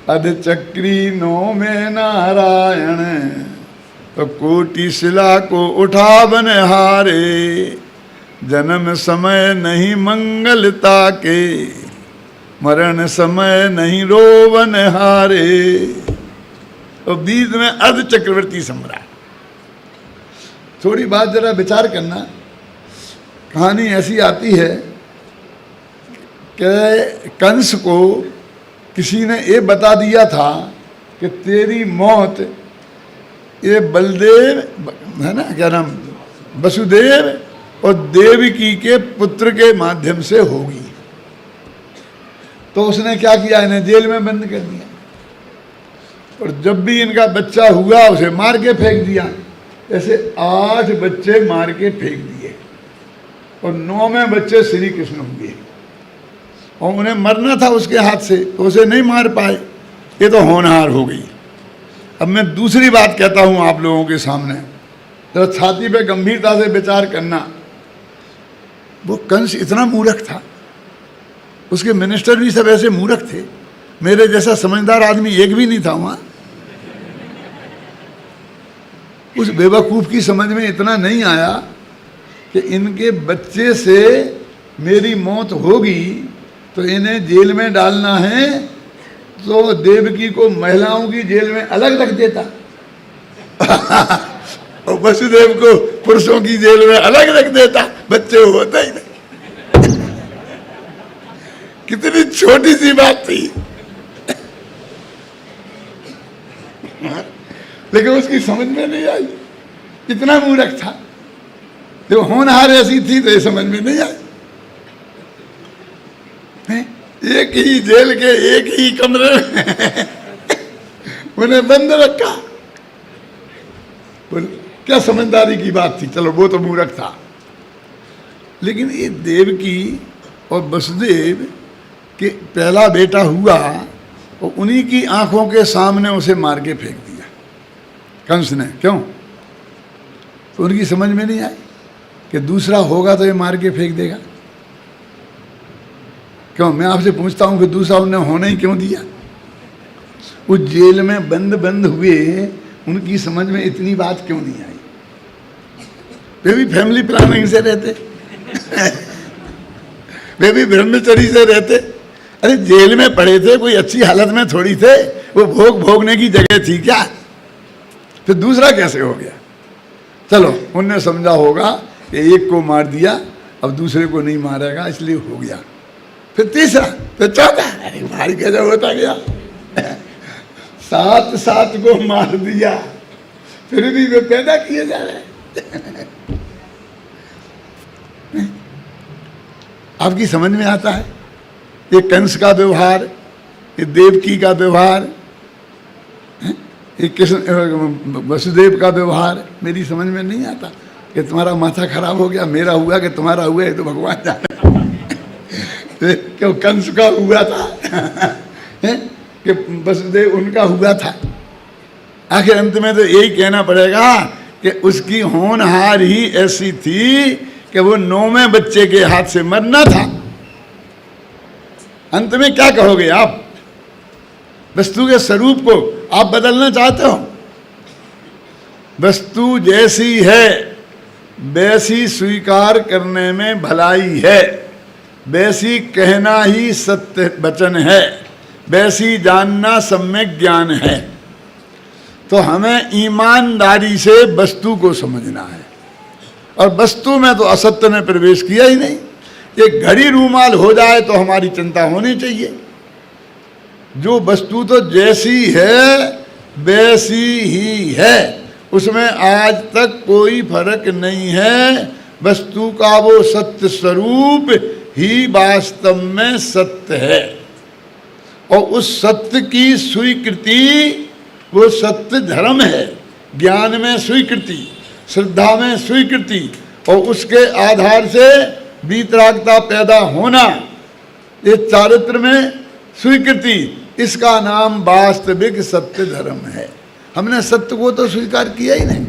अधचक्री नो में नारायण, तो कोटि शिला को उठा बनहारे, जन्म समय नहीं मंगलता के, मरण समय नहीं रोवन हारे। तो बीच में अर्ध चक्रवर्ती सम्राट। थोड़ी बात जरा विचार करना। कहानी ऐसी आती है कि कंस को किसी ने ये बता दिया था कि तेरी मौत ये बलदेव है ना, क्या नाम, वसुदेव और देवकी के पुत्र के माध्यम से होगी। तो उसने क्या किया, इन्हें जेल में बंद कर दिया और जब भी इनका बच्चा हुआ उसे मार के फेंक दिया। ऐसे 8 बच्चे मार के फेंक दिए और 9वें बच्चे श्री कृष्ण हुए और उन्हें मरना था उसके हाथ से, तो उसे नहीं मार पाए। ये तो होनहार हो गई। अब मैं दूसरी बात कहता हूं आप लोगों के सामने, तो छाती पे गंभीरता से विचार करना। वो कंस इतना मूर्ख था, उसके मिनिस्टर भी सब ऐसे मूर्ख थे, मेरे जैसा समझदार आदमी एक भी नहीं था वहां। उस बेवकूफ की समझ में इतना नहीं आया कि इनके बच्चे से मेरी मौत होगी तो इन्हें जेल में डालना है, तो देवकी को महिलाओं की जेल में अलग रख देता और वसुदेव को पुरुषों की जेल में अलग रख देता, बच्चे होता ही नहीं। कितनी छोटी सी बात थी, लेकिन उसकी समझ में नहीं आई। इतना मूर्ख था। जब होनहार ऐसी थी तो ये समझ में नहीं आई। एक ही जेल के एक ही कमरे में उन्हें बंद रखा। बोल क्या समझदारी की बात थी। चलो वो तो मूर्ख था, लेकिन ये देवकी और वसुदेव के पहला बेटा हुआ और उन्हीं की आंखों के सामने उसे मार के फेंक दिया कंस ने। क्यों? तो उनकी समझ में नहीं आई कि दूसरा होगा तो ये मार के फेंक देगा। क्यों? मैं आपसे पूछता हूं कि दूसरा उन्हें होने ही क्यों दिया? वो जेल में बंद हुए, उनकी समझ में इतनी बात क्यों नहीं आई? वे भी फैमिली प्लानिंग से रहते वे भी ब्रह्मचर्य से रहते। अरे जेल में पड़े थे, कोई अच्छी हालत में थोड़ी थे, वो भोगने की जगह थी क्या? फिर दूसरा कैसे हो गया? चलो उनने समझा होगा कि एक को मार दिया, अब दूसरे को नहीं मारेगा, इसलिए हो गया। फिर तीसरा, फिर चौथा, अरे भाई कैसे होता गया 7 को मार दिया, फिर भी वे पैदा किए जा रहे आपकी समझ में आता है? ये कंस का व्यवहार, ये देवकी का व्यवहार, ये कृष्ण वसुदेव का व्यवहार मेरी समझ में नहीं आता। कि तुम्हारा माथा खराब हो गया, मेरा हुआ कि तुम्हारा हुआ, है तो भगवान जाने। क्यों कंस का हुआ था कि वसुदेव उनका हुआ था। आखिर अंत में तो यही कहना पड़ेगा कि उसकी होनहार ही ऐसी थी कि वो 9वें बच्चे के हाथ से मरना था। अंत में क्या कहोगे आप? वस्तु के स्वरूप को आप बदलना चाहते हो? वस्तु जैसी है वैसी स्वीकार करने में भलाई है, वैसी कहना ही सत्य वचन है, वैसी जानना सम्यक ज्ञान है। तो हमें ईमानदारी से वस्तु को समझना है, और वस्तु में तो असत्य ने प्रवेश किया ही नहीं। एक घड़ी रूमाल हो जाए तो हमारी चिंता होनी चाहिए। जो वस्तु तो जैसी है वैसी ही है, उसमें आज तक कोई फर्क नहीं है। वस्तु का वो सत्य स्वरूप ही वास्तव में सत्य है, और उस सत्य की स्वीकृति वो सत्य धर्म है। ज्ञान में स्वीकृति, श्रद्धा में स्वीकृति, और उसके आधार से वीतरागता पैदा होना, ये चारित्र में स्वीकृति, इसका नाम वास्तविक सत्य धर्म है। हमने सत्य को तो स्वीकार किया ही नहीं।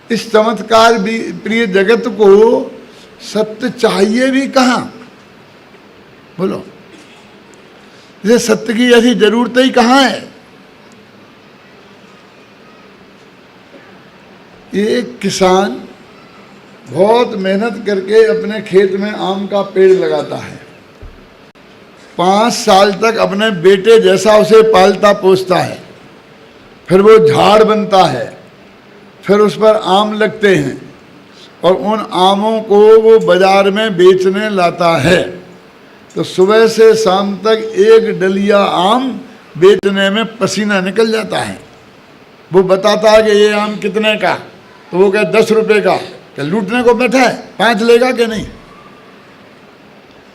इस चमत्कार भी प्रिय जगत को सत्य चाहिए भी कहाँ? बोलो, ये सत्य की ऐसी जरूरत ही कहाँ है? एक किसान बहुत मेहनत करके अपने खेत में आम का पेड़ लगाता है। 5 साल तक अपने बेटे जैसा उसे पालता पोसता है, फिर वो झाड़ बनता है, फिर उस पर आम लगते हैं, और उन आमों को वो बाजार में बेचने लाता है। तो सुबह से शाम तक एक डलिया आम बेचने में पसीना निकल जाता है। वो बताता है कि ये आम कितने का, तो वो कहे 10 रुपये का। क्या लूटने को बैठा है? 5 लेगा कि नहीं?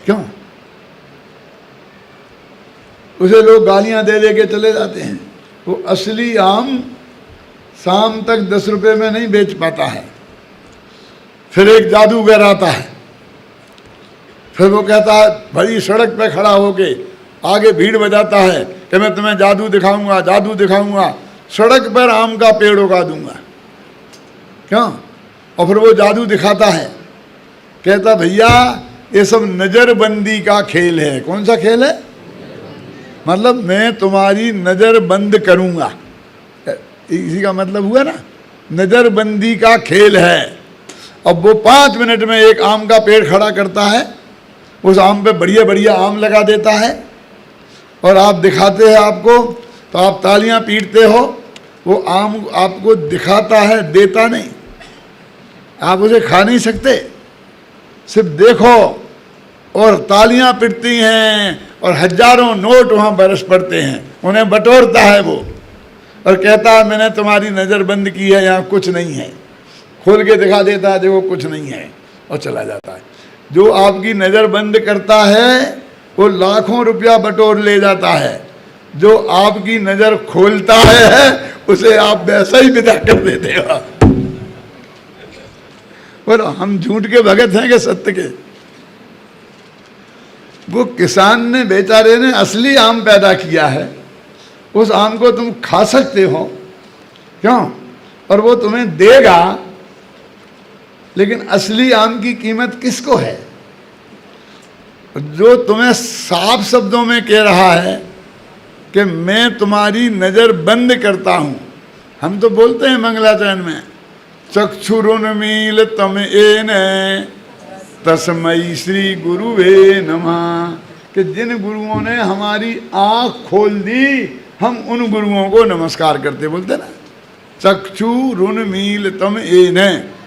क्यों? उसे लोग गालियां दे दे के चले जाते हैं। वो असली आम शाम तक 10 रुपये में नहीं बेच पाता है। फिर एक जादूगर आता है, फिर वो कहता है, बड़ी सड़क पे खड़ा होके आगे भीड़ बजाता है कि मैं तुम्हें जादू दिखाऊंगा, जादू दिखाऊंगा, सड़क पर आम का पेड़ उगा दूंगा। क्यों? और फिर वो जादू दिखाता है, कहता भैया ये सब नज़रबंदी का खेल है। कौन सा खेल है? मतलब मैं तुम्हारी नज़र बंद करूंगा, इसी का मतलब हुआ ना, नज़रबंदी का खेल है। अब वो 5 मिनट में एक आम का पेड़ खड़ा करता है, उस आम पे बढ़िया बढ़िया आम लगा देता है, और आप दिखाते हैं आपको, तो आप तालियां पीटते हो। वो आम आपको दिखाता है, देता नहीं। आप उसे खा नहीं सकते, सिर्फ देखो, और तालियां पिटती हैं, और हजारों नोट वहाँ बरस पड़ते हैं। उन्हें बटोरता है वो, और कहता है मैंने तुम्हारी नज़र बंद की है, यहाँ कुछ नहीं है। खोल के दिखा देता है, देखो कुछ नहीं है, और चला जाता है। जो आपकी नज़र बंद करता है वो लाखों रुपया बटोर ले जाता है। जो आपकी नज़र खोलता है उसे आप वैसा ही विदा कर देते हो। बोलो, हम झूठ के भगत हैं कि सत्य के? वो किसान ने, बेचारे ने असली आम पैदा किया है, उस आम को तुम खा सकते हो। क्यों? और वो तुम्हें देगा, लेकिन असली आम की कीमत किसको है? जो तुम्हें साफ शब्दों में कह रहा है कि मैं तुम्हारी नज़र बंद करता हूँ। हम तो बोलते हैं मंगलाचरण में, चक्षुरुन्मील तम एन तस्मै श्री गुरुवे नमः, कि जिन गुरुओं ने हमारी आँख खोल दी, हम उन गुरुओं को नमस्कार करते। बोलते ना, चक्षुरुन्मील तम एन,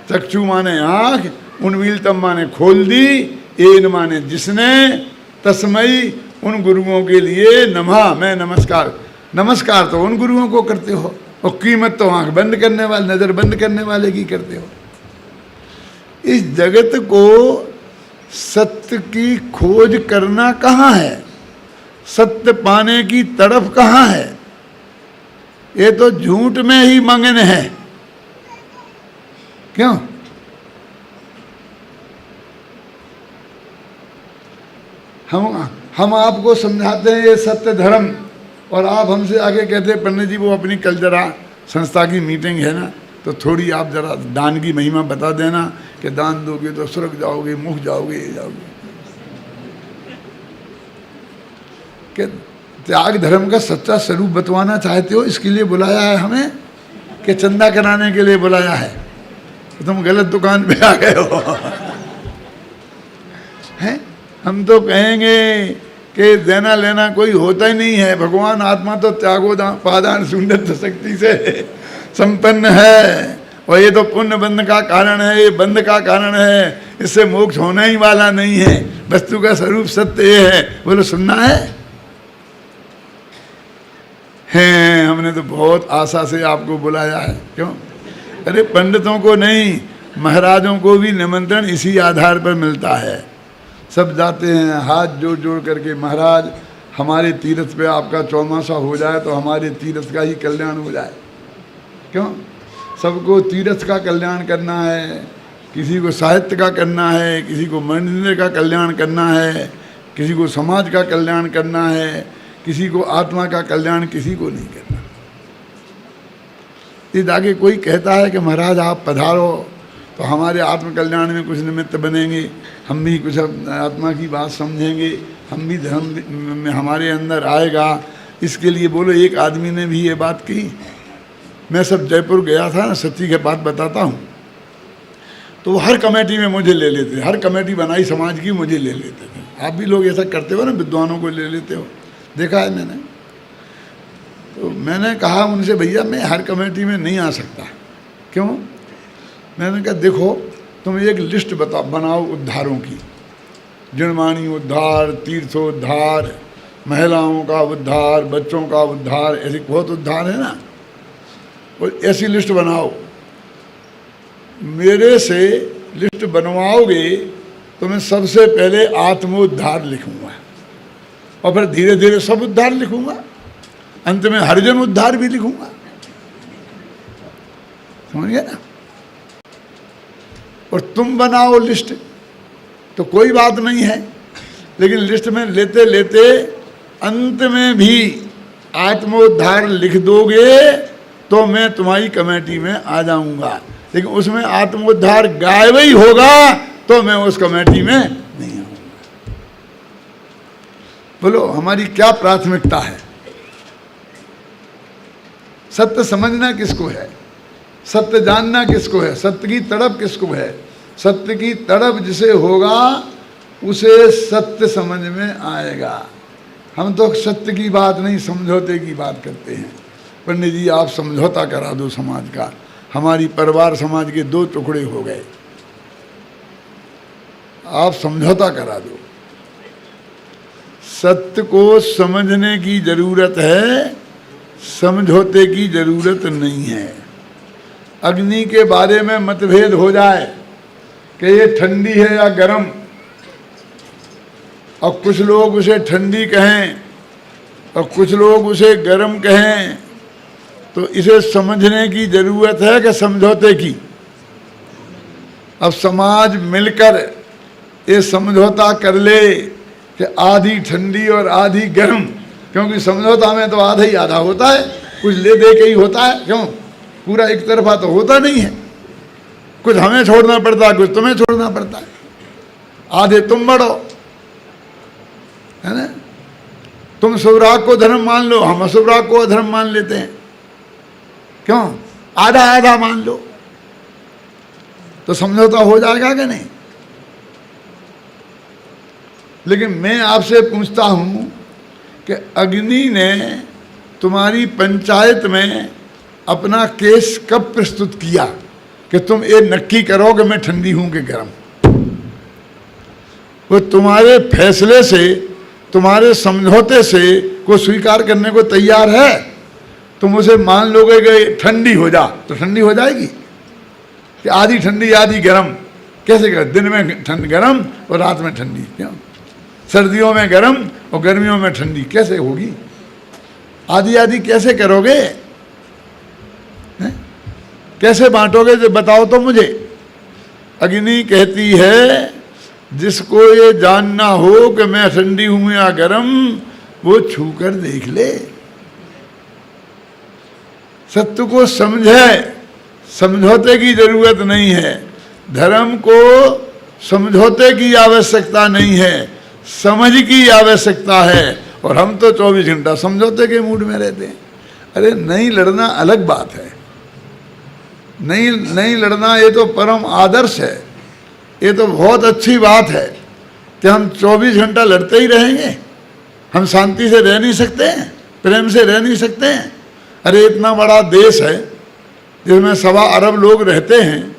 चक्षु माने आँख, उन्मील तम माने खोल दी, एन माने जिसने, तस्मई उन गुरुओं के लिए, नमः मैं नमस्कार। नमस्कार तो उन गुरुओं को करते हो, और कीमत तो आंख बंद करने वाले, नज़र बंद करने वाले की करते हो। इस जगत को सत्य की खोज करना कहाँ है? सत्य पाने की तड़फ कहाँ है? ये तो झूठ में ही मगन है। क्यों? हम आपको समझाते हैं ये सत्य धर्म, और आप हमसे आके कहते हैं पंडित जी वो अपनी कल जरा संस्था की मीटिंग है ना, तो थोड़ी आप जरा दान की महिमा बता देना कि दान दोगे तो स्वर्ग जाओगे, मुख जाओगे, ये जाओगे। कि त्याग धर्म का सच्चा स्वरूप बतवाना चाहते हो, इसके लिए बुलाया है हमें कि चंदा कराने के लिए बुलाया है? तो तुम गलत दुकान पे आ गए हो। हैं? हम तो कहेंगे कि देना लेना कोई होता ही नहीं है। भगवान आत्मा तो त्यागोदान पादान शून्य शक्ति से संपन्न है, और ये तो पुण्य बंध का कारण है, ये बंध का कारण है, इससे मोक्ष होने ही वाला नहीं है। वस्तु का स्वरूप सत्य ये है। बोलो सुनना है? हैं, हमने तो बहुत आशा से आपको बुलाया है। क्यों? अरे पंडितों को नहीं, महाराजों को भी निमंत्रण इसी आधार पर मिलता है। सब जाते हैं हाथ जोड़ जोड़ करके, महाराज हमारे तीर्थ पे आपका चौमासा हो जाए तो हमारे तीर्थ का ही कल्याण हो जाए। क्यों? सबको तीर्थ का कल्याण करना है, किसी को साहित्य का करना है, किसी को मंदिर का कल्याण करना है, किसी को समाज का कल्याण करना है, किसी को आत्मा का कल्याण किसी को नहीं करना। इस आगे कोई कहता है कि महाराज आप पधारो तो हमारे आत्म कल्याण में कुछ निमित्त बनेंगे, हम भी कुछ आत्मा की बात समझेंगे, हम भी धर्म में हमारे अंदर आएगा। इसके लिए बोलो एक आदमी ने भी ये बात कही। मैं सब जयपुर गया था ना, सच्ची की बात बताता हूँ, तो वो हर कमेटी में मुझे ले लेते, हर कमेटी बनाई समाज की मुझे ले लेते थे। आप भी लोग ऐसा करते हो ना, विद्वानों को ले लेते हो, देखा है मैंने। तो मैंने कहा उनसे, भैया मैं हर कमेटी में नहीं आ सकता। क्यों? मैंने कहा देखो तुम एक लिस्ट बनाओ उद्धारों की, जिनवाणी उद्धार, तीर्थोद्धार, महिलाओं का उद्धार, बच्चों का उद्धार, ऐसी बहुत उद्धार है ना, और ऐसी लिस्ट बनाओ। मेरे से लिस्ट बनवाओगे तो मैं सबसे पहले आत्मोद्धार लिखूंगा, और फिर धीरे धीरे सब उद्धार लिखूंगा, अंत में हरिजन उद्धार भी लिखूंगा। समझ गए ना? और तुम बनाओ लिस्ट तो कोई बात नहीं है, लेकिन लिस्ट में लेते लेते अंत में भी आत्मोद्धार लिख दोगे तो मैं तुम्हारी कमेटी में आ जाऊंगा। लेकिन उसमें आत्मोद्धार गायब ही होगा तो मैं उस कमेटी में नहीं आऊंगा। बोलो हमारी क्या प्राथमिकता है? सत्य समझना किसको है? सत्य जानना किसको है? सत्य की तड़प किसको है? सत्य की तड़प जिसे होगा उसे सत्य समझ में आएगा। हम तो सत्य की बात नहीं, समझौते की बात करते हैं। पंडित जी आप समझौता करा दो समाज का। हमारी परिवार समाज के दो टुकड़े हो गए, आप समझौता करा दो। सत्य को समझने की जरूरत है, समझौते की जरूरत नहीं है। अग्नि के बारे में मतभेद हो जाए कि ये ठंडी है या गर्म, और कुछ लोग उसे ठंडी कहें और कुछ लोग उसे गर्म कहें, तो इसे समझने की जरूरत है कि समझौते की? अब समाज मिलकर ये समझौता कर ले कि आधी ठंडी और आधी गर्म, क्योंकि समझौता में तो आधा ही आधा होता है, कुछ ले दे के ही होता है। क्यों? पूरा एक तरफा तो होता नहीं है, कुछ हमें छोड़ना पड़ता है, कुछ तुम्हें छोड़ना पड़ता है। आधे तुम बढ़ो, है ना? तुम सुराग को धर्म मान लो, हम सुराग को अधर्म मान लेते हैं। क्यों? आधा आधा मान लो तो समझौता हो जाएगा कि नहीं? लेकिन मैं आपसे पूछता हूं कि अग्नि ने तुम्हारी पंचायत में अपना केस कब प्रस्तुत किया कि तुम ये नक्की करो कि मैं ठंडी हूं कि गर्म? वो तुम्हारे फैसले से, तुम्हारे समझौते से को स्वीकार करने को तैयार है। तुम उसे मान लोगे कि ठंडी हो जा तो ठंडी हो जाएगी, कि आधी ठंडी आधी गर्म कैसे कर? दिन में गर्म और रात में ठंडी। क्यों? सर्दियों में गर्म और गर्मियों में ठंडी कैसे होगी? आधी आधी कैसे करोगे? कैसे बांटोगे? जो बताओ तो मुझे। अग्नि कहती है जिसको ये जानना हो कि मैं ठंडी हूं या गर्म, वो छू कर देख ले। सत्य को समझे, समझौते की जरूरत नहीं है। धर्म को समझौते की आवश्यकता नहीं है, समझ की आवश्यकता है। और हम तो 24 घंटा समझौते के मूड में रहते हैं। अरे नहीं लड़ना अलग बात है, नहीं लड़ना ये तो परम आदर्श है, ये तो बहुत अच्छी बात है कि हम 24 घंटा लड़ते ही रहेंगे। हम शांति से रह नहीं सकते हैं, प्रेम से रह नहीं सकते हैं। अरे इतना बड़ा देश है जिसमें 1.25 अरब लोग रहते हैं,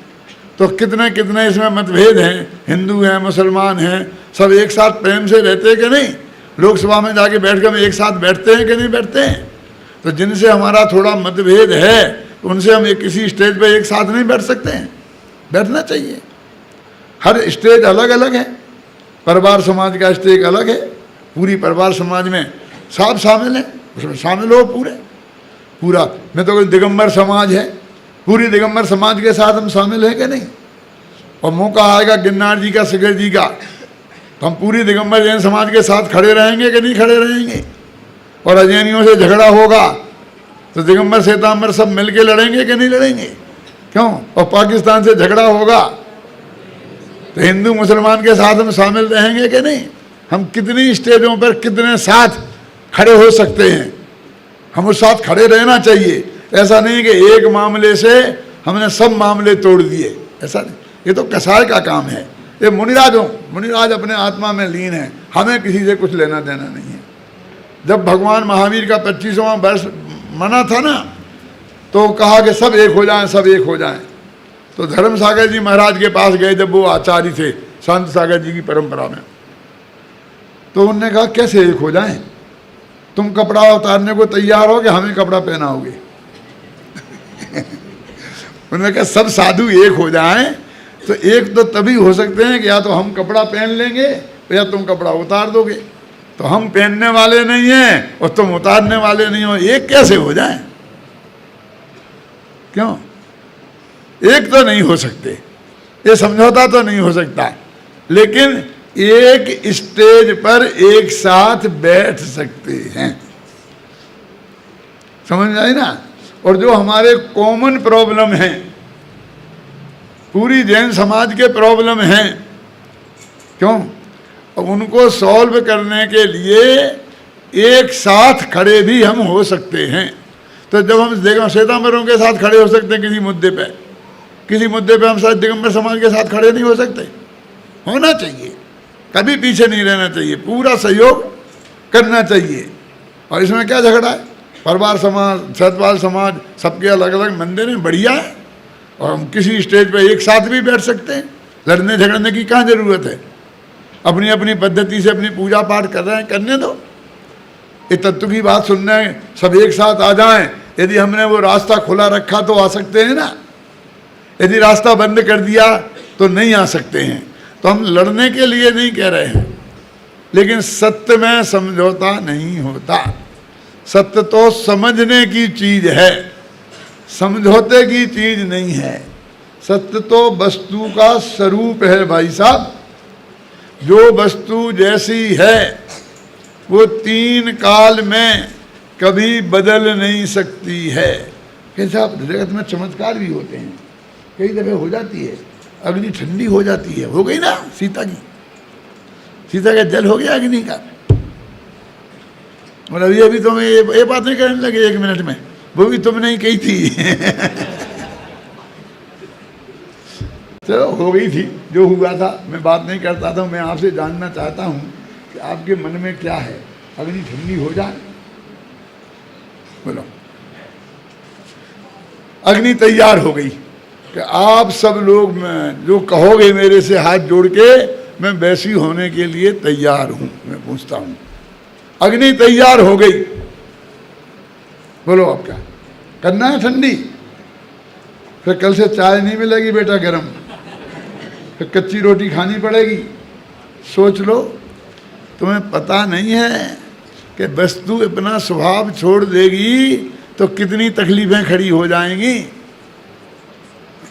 तो कितने कितने इसमें मतभेद हैं, हिंदू हैं, मुसलमान हैं, सब एक साथ प्रेम से रहते हैं कि नहीं? लोकसभा में जाके बैठ कर एक साथ बैठते हैं कि नहीं बैठते हैं? तो जिनसे हमारा थोड़ा मतभेद है तो उनसे हम किसी स्टेज पे एक साथ नहीं बैठ सकते हैं? बैठना चाहिए। हर स्टेज अलग अलग है। परिवार समाज का स्टेज अलग है, पूरी परिवार समाज में सब शामिल है, उसमें शामिल हो पूरा। मैं तो दिगंबर समाज है, पूरी दिगंबर समाज के साथ हम शामिल हैं कि नहीं? और मौका आएगा गिरनार जी का, शिखर जी का, तो हम पूरी दिगंबर जैन समाज के साथ खड़े रहेंगे कि नहीं खड़े रहेंगे? और अजैनियों से झगड़ा होगा तो दिगंबर श्वेतांबर सब मिलके लड़ेंगे कि नहीं लड़ेंगे? क्यों? और पाकिस्तान से झगड़ा होगा तो हिंदू मुसलमान के साथ हम शामिल रहेंगे कि नहीं? हम कितनी स्टेजों पर कितने साथ खड़े हो सकते हैं? हम उस साथ खड़े रहना चाहिए। ऐसा नहीं कि एक मामले से हमने सब मामले तोड़ दिए, ऐसा नहीं। ये तो कसाई का काम है। ये मुनिराज अपने आत्मा में लीन है, हमें किसी से कुछ लेना देना नहीं है। जब भगवान महावीर का 25वां वर्ष मना था ना, तो कहा कि सब एक हो जाएं, सब एक हो जाएं। तो धर्म सागर जी महाराज के पास गए, जब वो आचार्य थे संत सागर जी की परंपरा में, तो उन्होंने कहा कैसे एक हो जाएं? तुम कपड़ा उतारने को तैयार हो कि हमें कपड़ा पहनाओगे? उन्होंने कहा सब साधु एक हो जाएं तो एक तो तभी हो सकते हैं कि या तो हम कपड़ा पहन लेंगे या तुम कपड़ा उतार दोगे। तो हम पहनने वाले नहीं हैं और तुम उतारने वाले नहीं हो, एक कैसे हो जाएं? क्यों? एक तो नहीं हो सकते, ये समझौता तो नहीं हो सकता, लेकिन एक स्टेज पर एक साथ बैठ सकते हैं। समझ में आई ना? और जो हमारे कॉमन प्रॉब्लम हैं, पूरी जैन समाज के प्रॉब्लम हैं, क्यों? अब उनको सॉल्व करने के लिए एक साथ खड़े भी हम हो सकते हैं। तो जब हम देखो श्वेतांबरों के साथ खड़े हो सकते हैं किसी मुद्दे पे हम शायद दिगंबर समाज के साथ खड़े नहीं हो सकते। होना चाहिए, कभी पीछे नहीं रहना चाहिए, पूरा सहयोग करना चाहिए। और इसमें क्या झगड़ा है? परिवार समाज, सतपाल समाज, सबके अलग अलग मंदिर हैं, बढ़िया है। और हम किसी स्टेज पे एक साथ भी बैठ सकते हैं। लड़ने झगड़ने की कहाँ जरूरत है? अपनी अपनी पद्धति से अपनी पूजा पाठ कर रहे हैं, करने दो। ये तत्व की बात सुनने सब एक साथ आ जाएं। यदि हमने वो रास्ता खुला रखा तो आ सकते हैं ना, यदि रास्ता बंद कर दिया तो नहीं आ सकते हैं। तो हम लड़ने के लिए नहीं कह रहे हैं, लेकिन सत्य में समझौता नहीं होता। सत्य तो समझने की चीज है, समझौते की चीज नहीं है। सत्य तो वस्तु का स्वरूप है भाई साहब। जो वस्तु जैसी है वो 3 काल में कभी बदल नहीं सकती है। कैसे आप जगत में चमत्कार भी होते हैं, कई दफे हो जाती है अग्नि ठंडी हो जाती है, हो गई ना सीता का जल हो गया अग्नि का। और अभी तो मैं ये बात नहीं करने लगे 1 मिनट में, वो भी तुमने ही कही थी। चलो हो गई थी, जो हुआ था। मैं बात नहीं करता था, मैं आपसे जानना चाहता हूँ कि आपके मन में क्या है। अग्नि ठंडी हो जाए, बोलो। अग्नि तैयार हो गई कि आप सब लोग जो कहोगे मेरे से हाथ जोड़ के, मैं वैसी होने के लिए तैयार हूं। मैं पूछता हूं, अग्नि तैयार हो गई, बोलो अब क्या करना है? ठंडी। फिर कल से चाय नहीं मिलेगी बेटा गरम, फिर कच्ची रोटी खानी पड़ेगी। सोच लो, तुम्हें पता नहीं है कि वस्तु अपना स्वभाव छोड़ देगी तो कितनी तकलीफें खड़ी हो जाएंगी।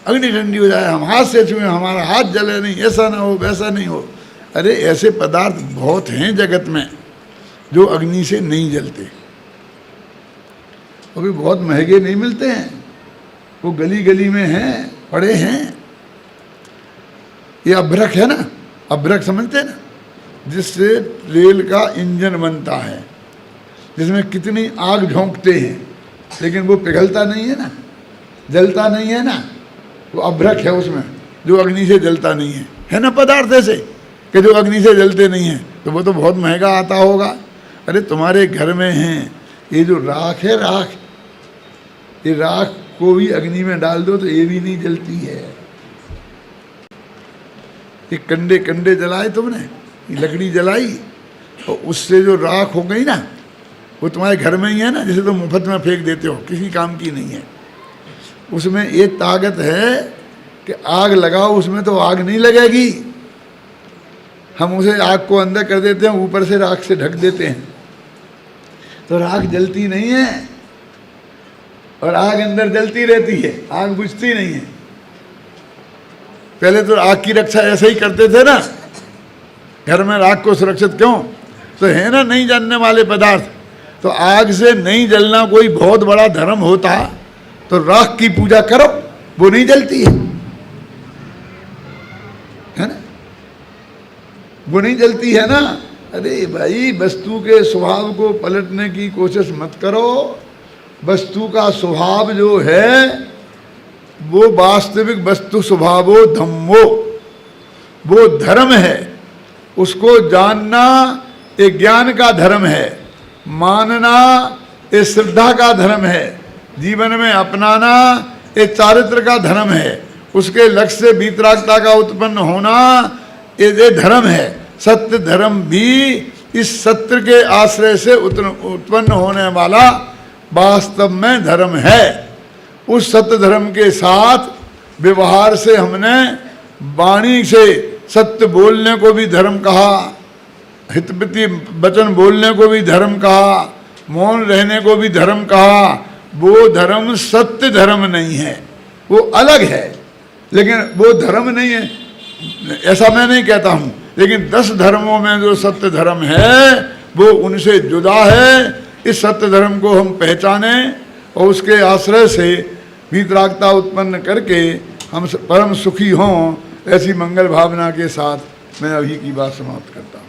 अग्नि ठंडी हो जाए, हम हाथ से छुए, हमारा हाथ जले नहीं, ऐसा ना हो वैसा नहीं हो। अरे ऐसे पदार्थ बहुत हैं जगत में जो अग्नि से नहीं जलते। वो भी बहुत महंगे नहीं मिलते हैं, वो गली गली में हैं, पड़े हैं। ये अभ्रक है ना, अभ्रक समझते हैं ना, जिससे रेल का इंजन बनता है, जिसमें कितनी आग झोंकते हैं लेकिन वो पिघलता नहीं है ना, जलता नहीं है ना, वो अभ्रक है उसमें, जो अग्नि से जलता नहीं है ना पदार्थ ऐसे कि जो अग्नि से जलते नहीं हैं, तो वो तो बहुत महंगा आता होगा। अरे तुम्हारे घर में हैं ये जो राख है, राख, ये राख को भी अग्नि में डाल दो तो ये भी नहीं जलती है। ये कंडे कंडे जलाए तुमने, ये लकड़ी जलाई और उससे जो राख हो गई ना, वो तुम्हारे घर में ही है ना, जिसे तुम मुफ्त में फेंक देते हो, किसी काम की नहीं है। उसमें ये ताकत है कि आग लगाओ उसमें तो आग नहीं लगेगी, हम उसे आग को अंदर कर देते हैं, ऊपर से राख से ढक देते हैं, तो राख जलती नहीं है और आग अंदर जलती रहती है, आग बुझती नहीं है। पहले तो आग की रक्षा ऐसे ही करते थे ना, घर में राख को सुरक्षित क्यों, तो है ना नहीं जानने वाले पदार्थ, तो आग से नहीं जलना कोई बहुत बड़ा धर्म होता तो राख की पूजा करो, वो नहीं जलती है ना, वो नहीं जलती है ना। अरे भाई वस्तु के स्वभाव को पलटने की कोशिश मत करो, वस्तु का स्वभाव जो है वो वास्तविक वस्तु स्वभावो धम्मो, वो धर्म है, उसको जानना एक ज्ञान का धर्म है, मानना एक श्रद्धा का धर्म है, जीवन में अपनाना एक चारित्र का धर्म है, उसके लक्ष्य से वीतरागता का उत्पन्न होना ये धर्म है। सत्य धर्म भी इस सत्य के आश्रय से उत्पन्न होने वाला वास्तव में धर्म है। उस सत्य धर्म के साथ व्यवहार से हमने वाणी से सत्य बोलने को भी धर्म कहा, हितपति वचन बोलने को भी धर्म कहा, मौन रहने को भी धर्म कहा। वो धर्म सत्य धर्म नहीं है, वो अलग है, लेकिन वो धर्म नहीं है ऐसा मैं नहीं कहता हूँ, लेकिन 10 धर्मों में जो सत्य धर्म है वो उनसे जुदा है। इस सत्य धर्म को हम पहचाने और उसके आश्रय से वीतरागता उत्पन्न करके हम परम सुखी हों, ऐसी मंगल भावना के साथ मैं अभी की बात समाप्त करता हूँ।